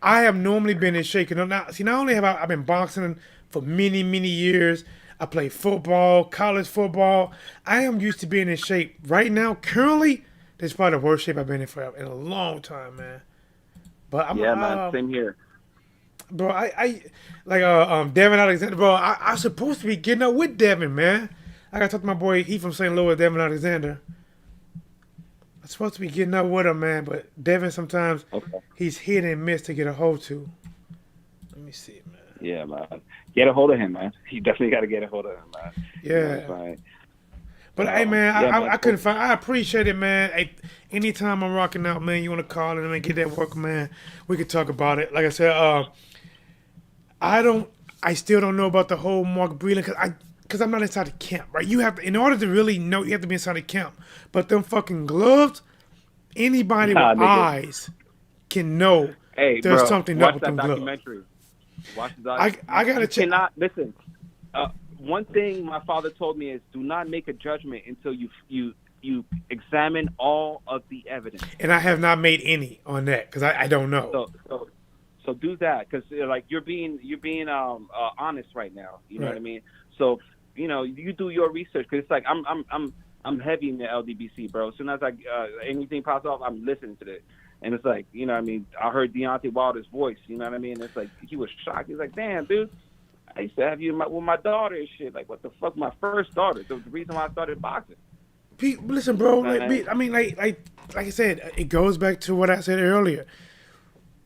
I have normally been in shape. Now, see, not only have I been boxing for many, many years, I played football, college football. I am used to being in shape. Right now, currently, this is probably the worst shape I've been in for in a long time, man. But man, same here. Bro, I like Devin Alexander, bro. I'm supposed to be getting up with Devin, man. I gotta talk to my boy, he from St. Louis, Devin Alexander. I'm supposed to be getting up with him, man, but Devin sometimes he's hit and miss to get a hold to. Let me see, man. Yeah, man. Get a hold of him, man. You definitely got to get a hold of him, man. Yeah. But hey, man, I couldn't find. I appreciate it, man. Hey, anytime I'm rocking out, man, you want to call in and get that work, man. We can talk about it. Like I said, I still don't know about the whole Mark Breland because I'm not inside the camp, right? You have to, in order to really know, you have to be inside the camp. But them fucking gloves, anybody with eyes can know there's something up with them gloves. Watch the documentary. I gotta check. Listen. One thing my father told me is do not make a judgment until you examine all of the evidence. And I have not made any on that because I don't know. So do that because like you're being honest right now. You know what I mean? So you do your research because it's like I'm heavy in the LDBC, bro. As soon as anything pops off, I'm listening to it. And it's like, I mean, I heard Deontay Wilder's voice, you know what I mean? It's like, he was shocked. He's like, damn, dude, I used to have you with my daughter and shit. Like, what the fuck? My first daughter. The reason why I started boxing. Listen, bro, like I said, it goes back to what I said earlier.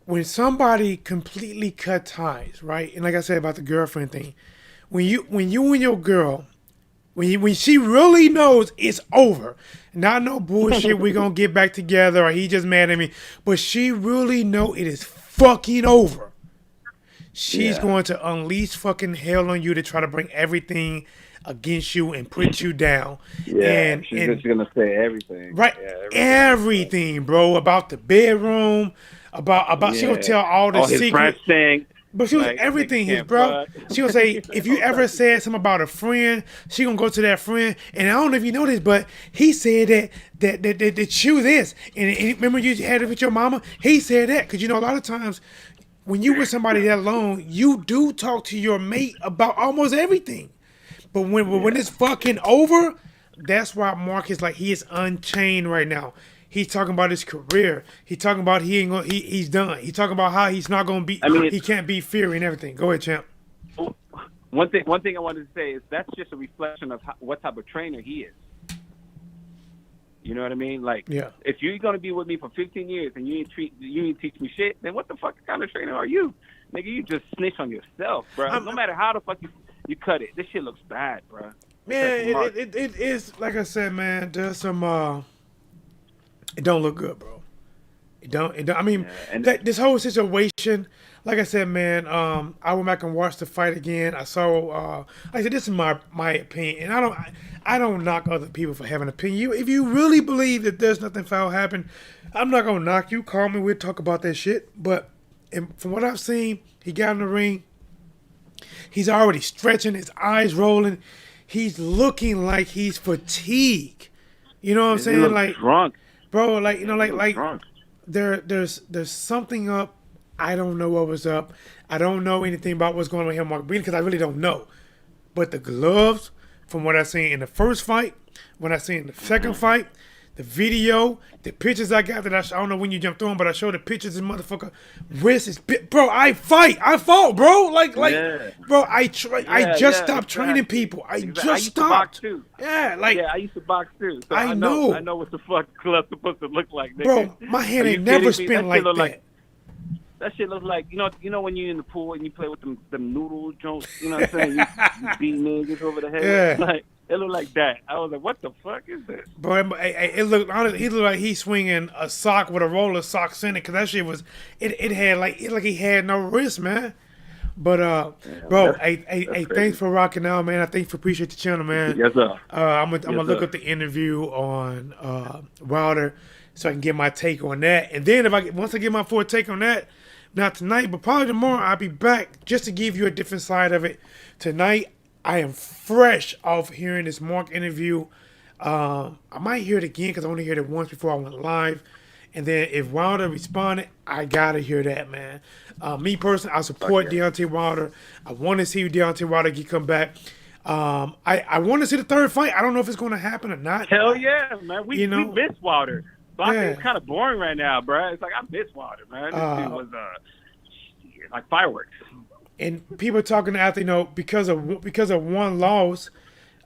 When somebody completely cut ties, right? And like I said about the girlfriend thing, when you and your girl, when she really knows it's over, not no bullshit, we gonna get back together or he just mad at me, but she really know it is fucking over. She's going to unleash fucking hell on you to try to bring everything against you and put you down. Yeah, she's just gonna say everything. Right, everything, bro, about the bedroom, about she gonna tell all the secrets. But she was like, everything, bro. She gonna say, if you ever said something about a friend, she gonna go to that friend. And I don't know if you know this, but he said that you this. And remember you had it with your mama? He said that. Because, a lot of times, when you with somebody that long, you do talk to your mate about almost everything. But when it's fucking over, that's why Mark is like, he is unchained right now. He's talking about his career. He's talking about he's done. He's talking about how he's not gonna be. I mean, he can't beat Fury and everything. Go ahead, champ. One thing I wanted to say is that's just a reflection of what type of trainer he is. You know what I mean? Like, Yeah. if you're gonna be with me for 15 years and you ain't teach me shit, then what the fuck kind of trainer are you? Nigga, you just snitch on yourself, bro. No matter how the fuck you cut it, this shit looks bad, bro. Man, it is like I said, man. There's some it don't look good, bro. It don't. I mean, this whole situation. Like I said, man, I went back and watched the fight again. I saw. I said, this is my opinion, and I don't knock other people for having an opinion. If you really believe that there's nothing foul happened, I'm not gonna knock you. Call me. We'll talk about that shit. But from what I've seen, he got in the ring. He's already stretching. His eyes rolling. He's looking like he's fatigued. You know what I'm saying? He like drunk, bro. Like like drunk. there's something up. I don't know what was up. I don't know anything about what's going on with him, Mark Breland, because I really don't know. But the gloves, from what I seen in the first fight, when I seen the second fight, the video, the pictures I got that I don't know when you jumped on, but I showed the pictures of motherfucker wrist is bro. I fought, bro. Bro. I just stopped training people. I just used to box stopped. too. Yeah, I used to box too. So I know. I know what the fuck gloves supposed to look like, nigga. Bro, my hand Are ain't you never kidding me? spin like that. That shit looks like, you know when you're in the pool and you play with them noodle joints, you know what I'm saying? You beat niggas over the head. Yeah. Like, it looked like that. I was like, what the fuck is this? Bro, it looked honestly. He looked like he's swinging a sock with a roll of socks in it, because that shit was. It had like he had no wrist, man. But bro, hey, thanks for rocking out, man. I thanks for appreciate the channel, man. Yes, sir. I'm gonna look up the interview on Wilder, so I can get my take on that. And then once I get my full take on that, not tonight, but probably tomorrow, I'll be back just to give you a different side of it. Tonight, I am fresh off hearing this Mark interview. I might hear it again because I only heard it once before I went live. And then if Wilder responded, I gotta hear that, man. Me personally, I support Deontay Wilder. I want to see Deontay Wilder come back. I want to see the third fight. I don't know if it's going to happen or not. Hell yeah, man. We miss Wilder. Boxing is kind of boring right now, bro. It's like, I miss Wilder, man. This dude was like fireworks. And people are talking after, because of one loss,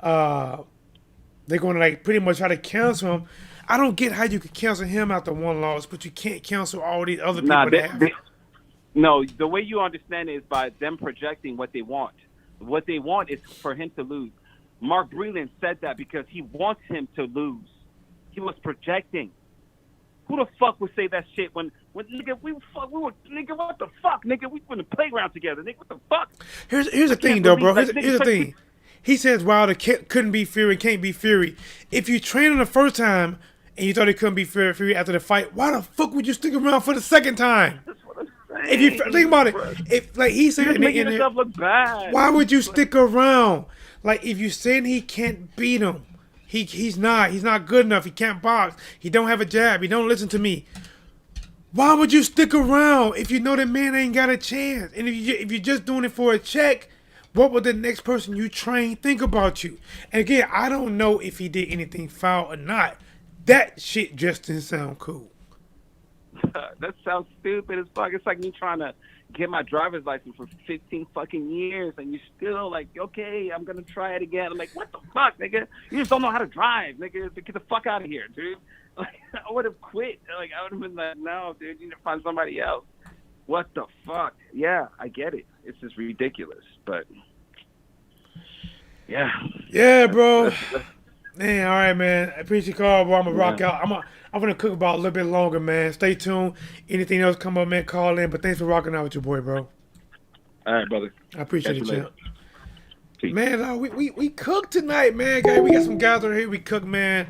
they're going to like pretty much try to cancel him. I don't get how you could cancel him after one loss, but you can't cancel all these other people. No, the way you understand it is by them projecting what they want. What they want is for him to lose. Mark Breland said that because he wants him to lose. He was projecting. Who the fuck would say that shit when nigga we were nigga, what the fuck, nigga, we were in the playground together, nigga, what the fuck? Here's the thing though, bro. Here's the thing. He says Wilder couldn't be Fury, can't be Fury. If you train him the first time and you thought he couldn't be Fury after the fight, why the fuck would you stick around for the second time? That's what I'm saying. If you think about it, if like he said, you're making yourself look bad. Why would you stick around? Like if you saying he can't beat him, he's not good enough. He can't box. He don't have a jab. He don't listen to me. Why would you stick around if you know that man ain't got a chance? And if you're just doing it for a check, what would the next person you train think about you? And again, I don't know if he did anything foul or not. That shit just didn't sound cool. That sounds stupid as fuck. It's like me trying to get my driver's license for 15 fucking years and you still like, okay, I'm gonna try it again. I'm like, what the fuck, nigga? You just don't know how to drive, nigga. Get the fuck out of here, dude. Like, I would have quit. Like, I would have been like, no, dude, you need to find somebody else. What the fuck? Yeah, I get it. It's just ridiculous, but yeah. Yeah, bro. Man, all right, man. I appreciate the call, bro. I'm gonna rock out. I'm gonna cook about a little bit longer, man. Stay tuned. Anything else come up, man, call in. But thanks for rocking out with your boy, bro. All right, brother. I appreciate it, champ. Peace. Man, we cooked tonight, man. Guys, we got some guys over here. We cooked, man.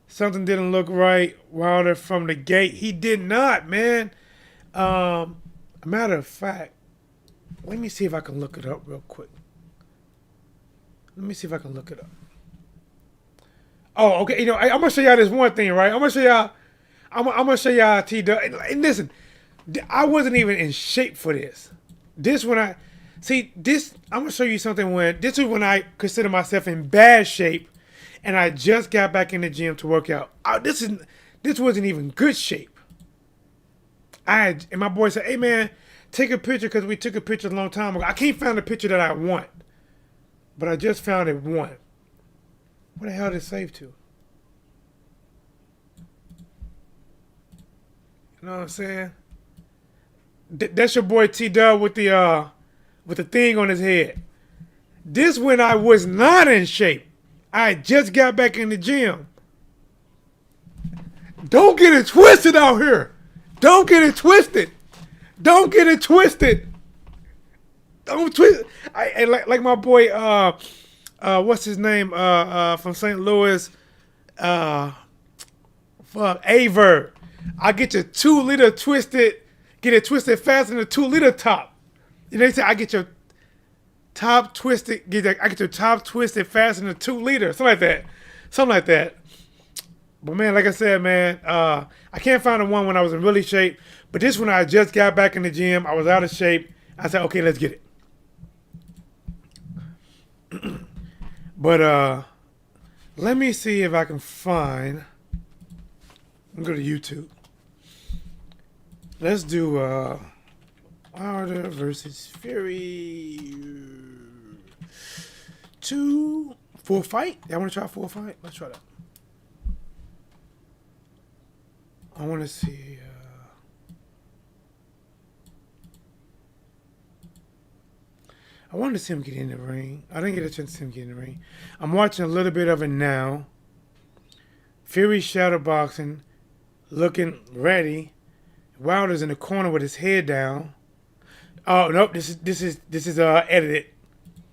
Something didn't look right. Wilder from the gate. He did not, man. Matter of fact, let me see if I can look it up real quick. Let me see if I can look it up. Oh, okay. I'm gonna show y'all this one thing, right? I'm gonna show y'all. I'm gonna show y'all T. And listen, I wasn't even in shape for this. This when I see this. I'm gonna show you something when this is when I consider myself in bad shape, and I just got back in the gym to work out. This wasn't even good shape. And my boy said, "Hey man, take a picture," because we took a picture a long time ago. I can't find the picture that I want, but I just found it one. What the hell did it save to? You know what I'm saying? That's your boy T-Dub with the thing on his head. This when I was not in shape. I just got back in the gym. Don't get it twisted out here. Don't get it twisted. Don't get it twisted. Don't twist. Like my boy, what's his name? From St. Louis, Aver. I get your 2 liter twisted. Get it twisted faster than a 2 liter top. You know, they say I get your top twisted. I get your top twisted faster than a 2 liter. Something like that. Something like that. But man, like I said, man, I can't find the one when I was in really shape. But this one, I just got back in the gym. I was out of shape. I said, okay, let's get it. But let me see if I can find. I'm going to go to YouTube. Let's do Wilder versus Fury 2 full fight. I want to try full fight. Let's try that. I want to see. I wanted to see him get in the ring. I didn't get a chance to see him get in the ring. I'm watching a little bit of it now. Fury shadow boxing, looking ready. Wilder's in the corner with his head down. Oh nope, this is edited.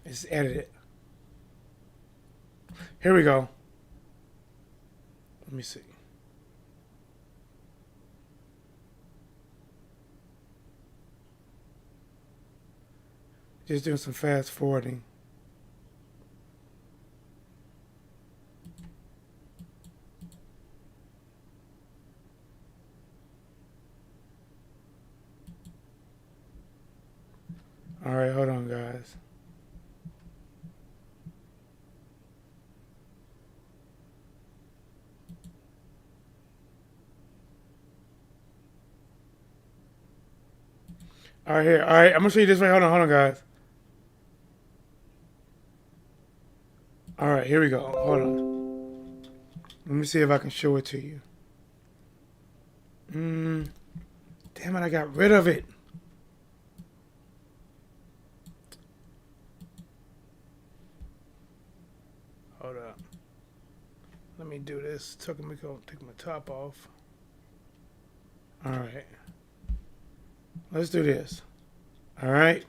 It's edited. Here we go. Let me see. Just doing some fast forwarding. All right, hold on, guys. All right, here. All right, I'm gonna show you this way. Hold on, guys. All right, here we go. Hold on. Let me see if I can show it to you. Damn it, I got rid of it. Hold up. Let me do this. Take my top off. All right. Let's do this. All right.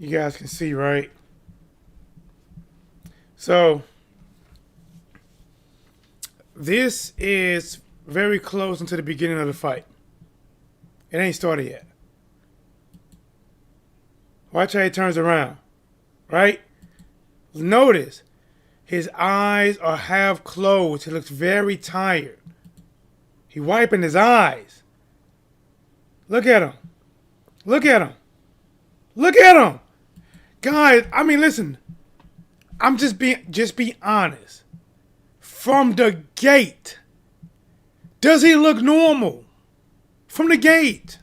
You guys can see, right? So, this is very close into the beginning of the fight. It ain't started yet. Watch how he turns around, right? Notice, his eyes are half closed. He looks very tired. He wiping his eyes. Look at him. Look at him. Look at him. Guys, I mean, listen. I'm just be honest. From the gate, does he look normal? From the gate.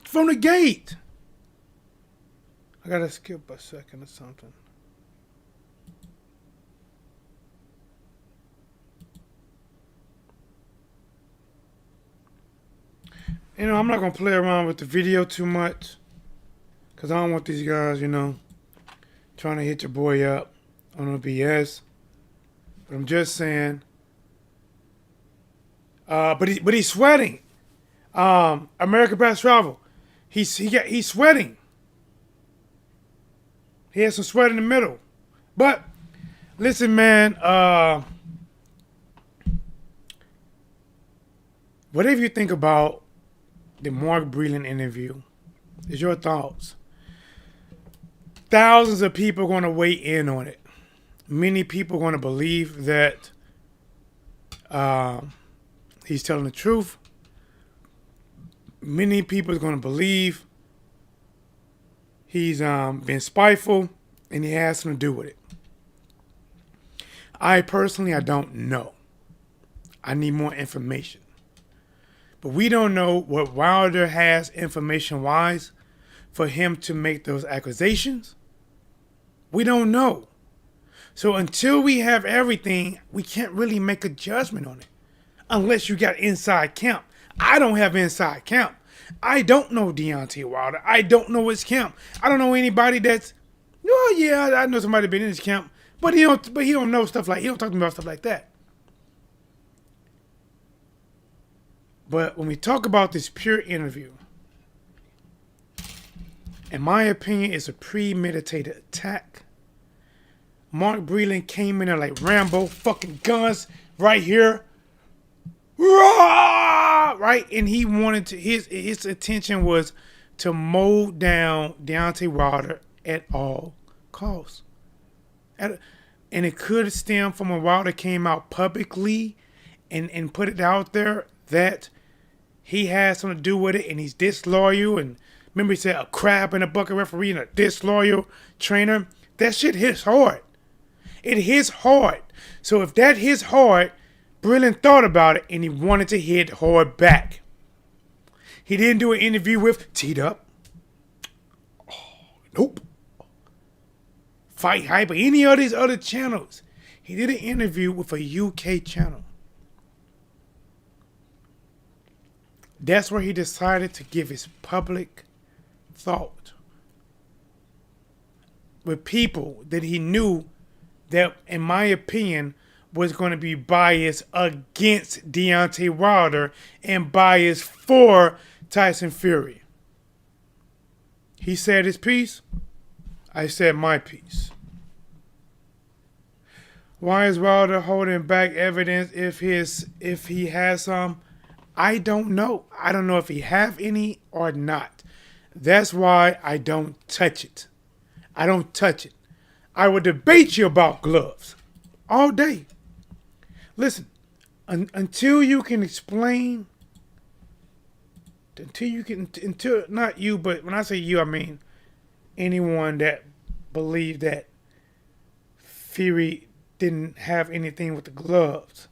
From the gate. I gotta skip a second or something. You know, I'm not going to play around with the video too much. Because I don't want these guys, you know, trying to hit your boy up on a BS. But I'm just saying. But he's sweating. American Best Travel. He's sweating. He has some sweat in the middle. But, listen, man. Whatever you think about the Mark Breland interview, is your thoughts. Thousands of people are going to weigh in on it. Many people are going to believe that he's telling the truth. many people are going to believe he's been spiteful and he has something to do with it. I don't know. I need more information. But we don't know what Wilder has information-wise for him to make those accusations. We don't know. So until we have everything, we can't really make a judgment on it. Unless you got inside camp. I don't have inside camp. I don't know Deontay Wilder. I don't know his camp. I don't know anybody that's, oh yeah, I know somebody been in his camp, but he don't know stuff like, he don't talk to me about stuff like that. But when we talk about this pure interview, in my opinion, it's a premeditated attack. Mark Breland came in there like Rambo, fucking guns right here. Right? And he wanted to, his intention was to mow down Deontay Wilder at all costs. And it could stem from when Wilder came out publicly and put it out there that he has something to do with it and he's disloyal. And remember he said a crab in a bucket referee and a disloyal trainer. That shit hits hard. It hits hard. So if that hits hard, Breland thought about it and he wanted to hit hard back. He didn't do an interview with Teed Up. Oh, nope. Fight Hype or any of these other channels. He did an interview with a UK channel. That's where he decided to give his public thought with people that he knew that, in my opinion, was going to be biased against Deontay Wilder and biased for Tyson Fury. He said his piece. I said my piece. Why is Wilder holding back evidence if he has some? I don't know. I don't know if he have any or not. That's why I don't touch it. I don't touch it. I would debate you about gloves all day. Listen, until you can explain, until not you, but when I say you, I mean anyone that believed that Fury didn't have anything with the gloves.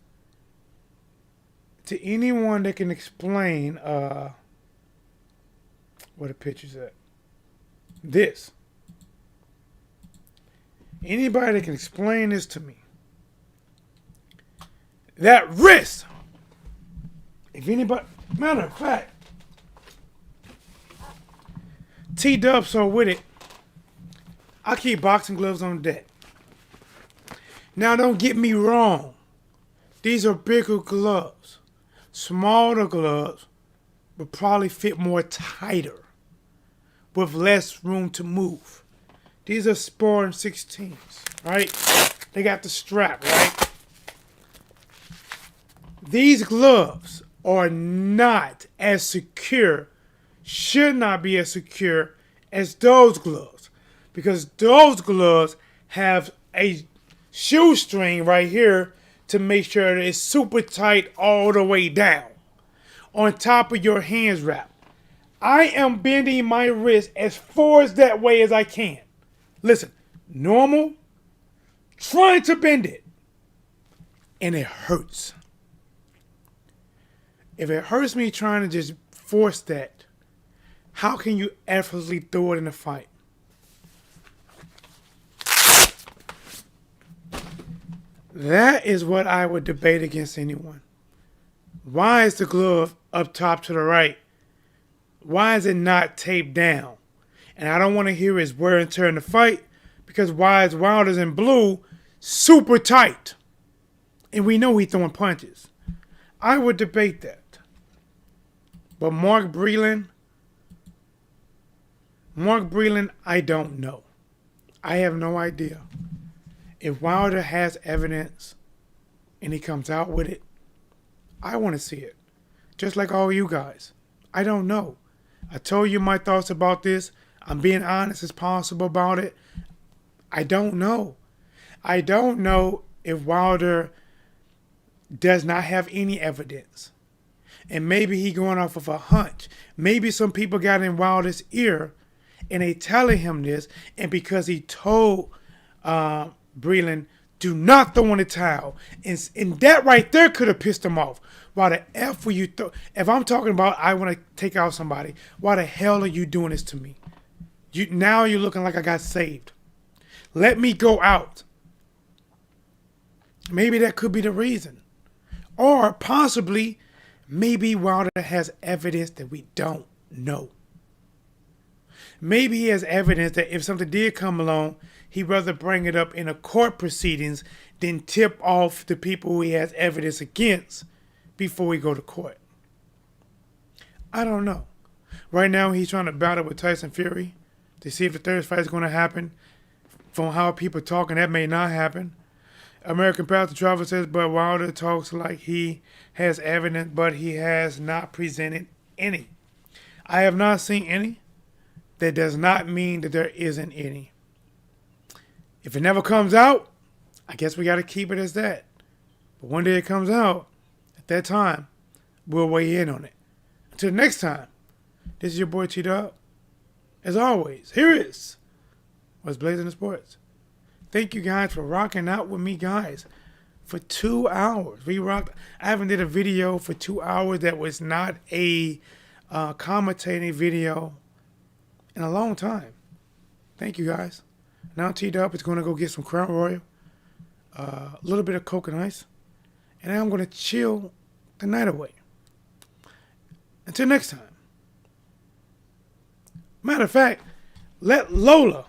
To anyone that can explain, where the picture's at, this. Anybody that can explain this to me. That wrist. If anybody, matter of fact, T-Dub so with it, I keep boxing gloves on deck. Now don't get me wrong. These are bigger gloves. Smaller gloves would probably fit more tighter with less room to move. These are Sport 16s, right? They got the strap, right? These gloves are not as secure, should not be as secure as those gloves, because those gloves have a shoestring right here to make sure that it's super tight all the way down on top of your hands wrap. I am bending my wrist as far as that way as I can. Listen, normal, trying to bend it, and it hurts. If it hurts me trying to just force that, how can you effortlessly throw it in a fight? That is what I would debate against anyone. Why is the glove up top to the right? Why is it not taped down? And I don't want to hear his wear and tear in the fight, because why is Wilder's in blue super tight? And we know he's throwing punches. I would debate that. But Mark Breland, I don't know. I have no idea. If Wilder has evidence and he comes out with it, I want to see it. Just like all you guys. I don't know. I told you my thoughts about this. I'm being honest as possible about it. I don't know. I don't know if Wilder does not have any evidence. And maybe he going off of a hunch. Maybe some people got in Wilder's ear and they telling him this. And because he told Breland, do not throw in the towel. And that right there could have pissed him off. Why the F were you throw? If I'm talking about I want to take out somebody, why the hell are you doing this to me? Now you're looking like I got saved. Let me go out. Maybe that could be the reason. Or possibly, maybe Wilder has evidence that we don't know. Maybe he has evidence that if something did come along, he'd rather bring it up in a court proceedings than tip off the people who he has evidence against before we go to court. I don't know. Right now, he's trying to battle with Tyson Fury to see if the third fight is going to happen. From how people talking, that may not happen. American Path to Travel says, but Wilder talks like he has evidence, but he has not presented any. I have not seen any. That does not mean that there isn't any. If it never comes out, I guess we got to keep it as that. But one day it comes out, at that time, we'll weigh in on it. Until next time, this is your boy T-Dog. As always, here is what's blazing in sports. Thank you guys for rocking out with me, guys, for 2 hours. We rocked. I haven't did a video for 2 hours that was not a commentating video in a long time. Thank you, guys. Now T-Dub is going to go get some Crown Royal, a little bit of Coke and ice, and I'm going to chill the night away. Until next time. Matter of fact, let Lola,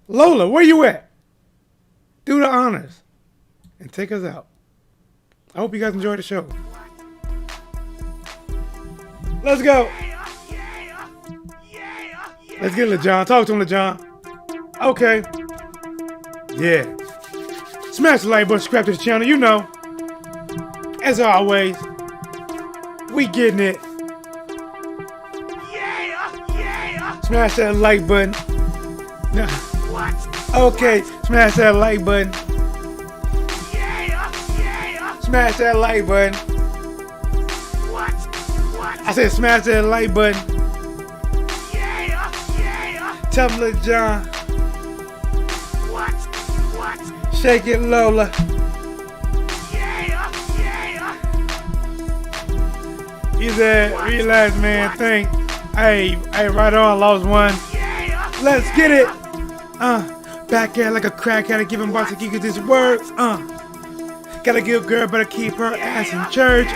where you at? Do the honors and take us out. I hope you guys enjoyed the show. Let's go. Let's get LeJohn. Talk to him, LeJohn. Okay. Yeah. Smash the like button, subscribe to the channel. You know. As always, we getting it. Smash that like button. No. Okay, smash that like button. Smash that like button. I said smash that like button. Tell him, Lil John. Shake it, Lola. He said, relax, man. Think. Hey, right on, lost one. Let's get it. Back at like a crackhead, giving boss a geek this works. Got a good girl, better keep her ass in church.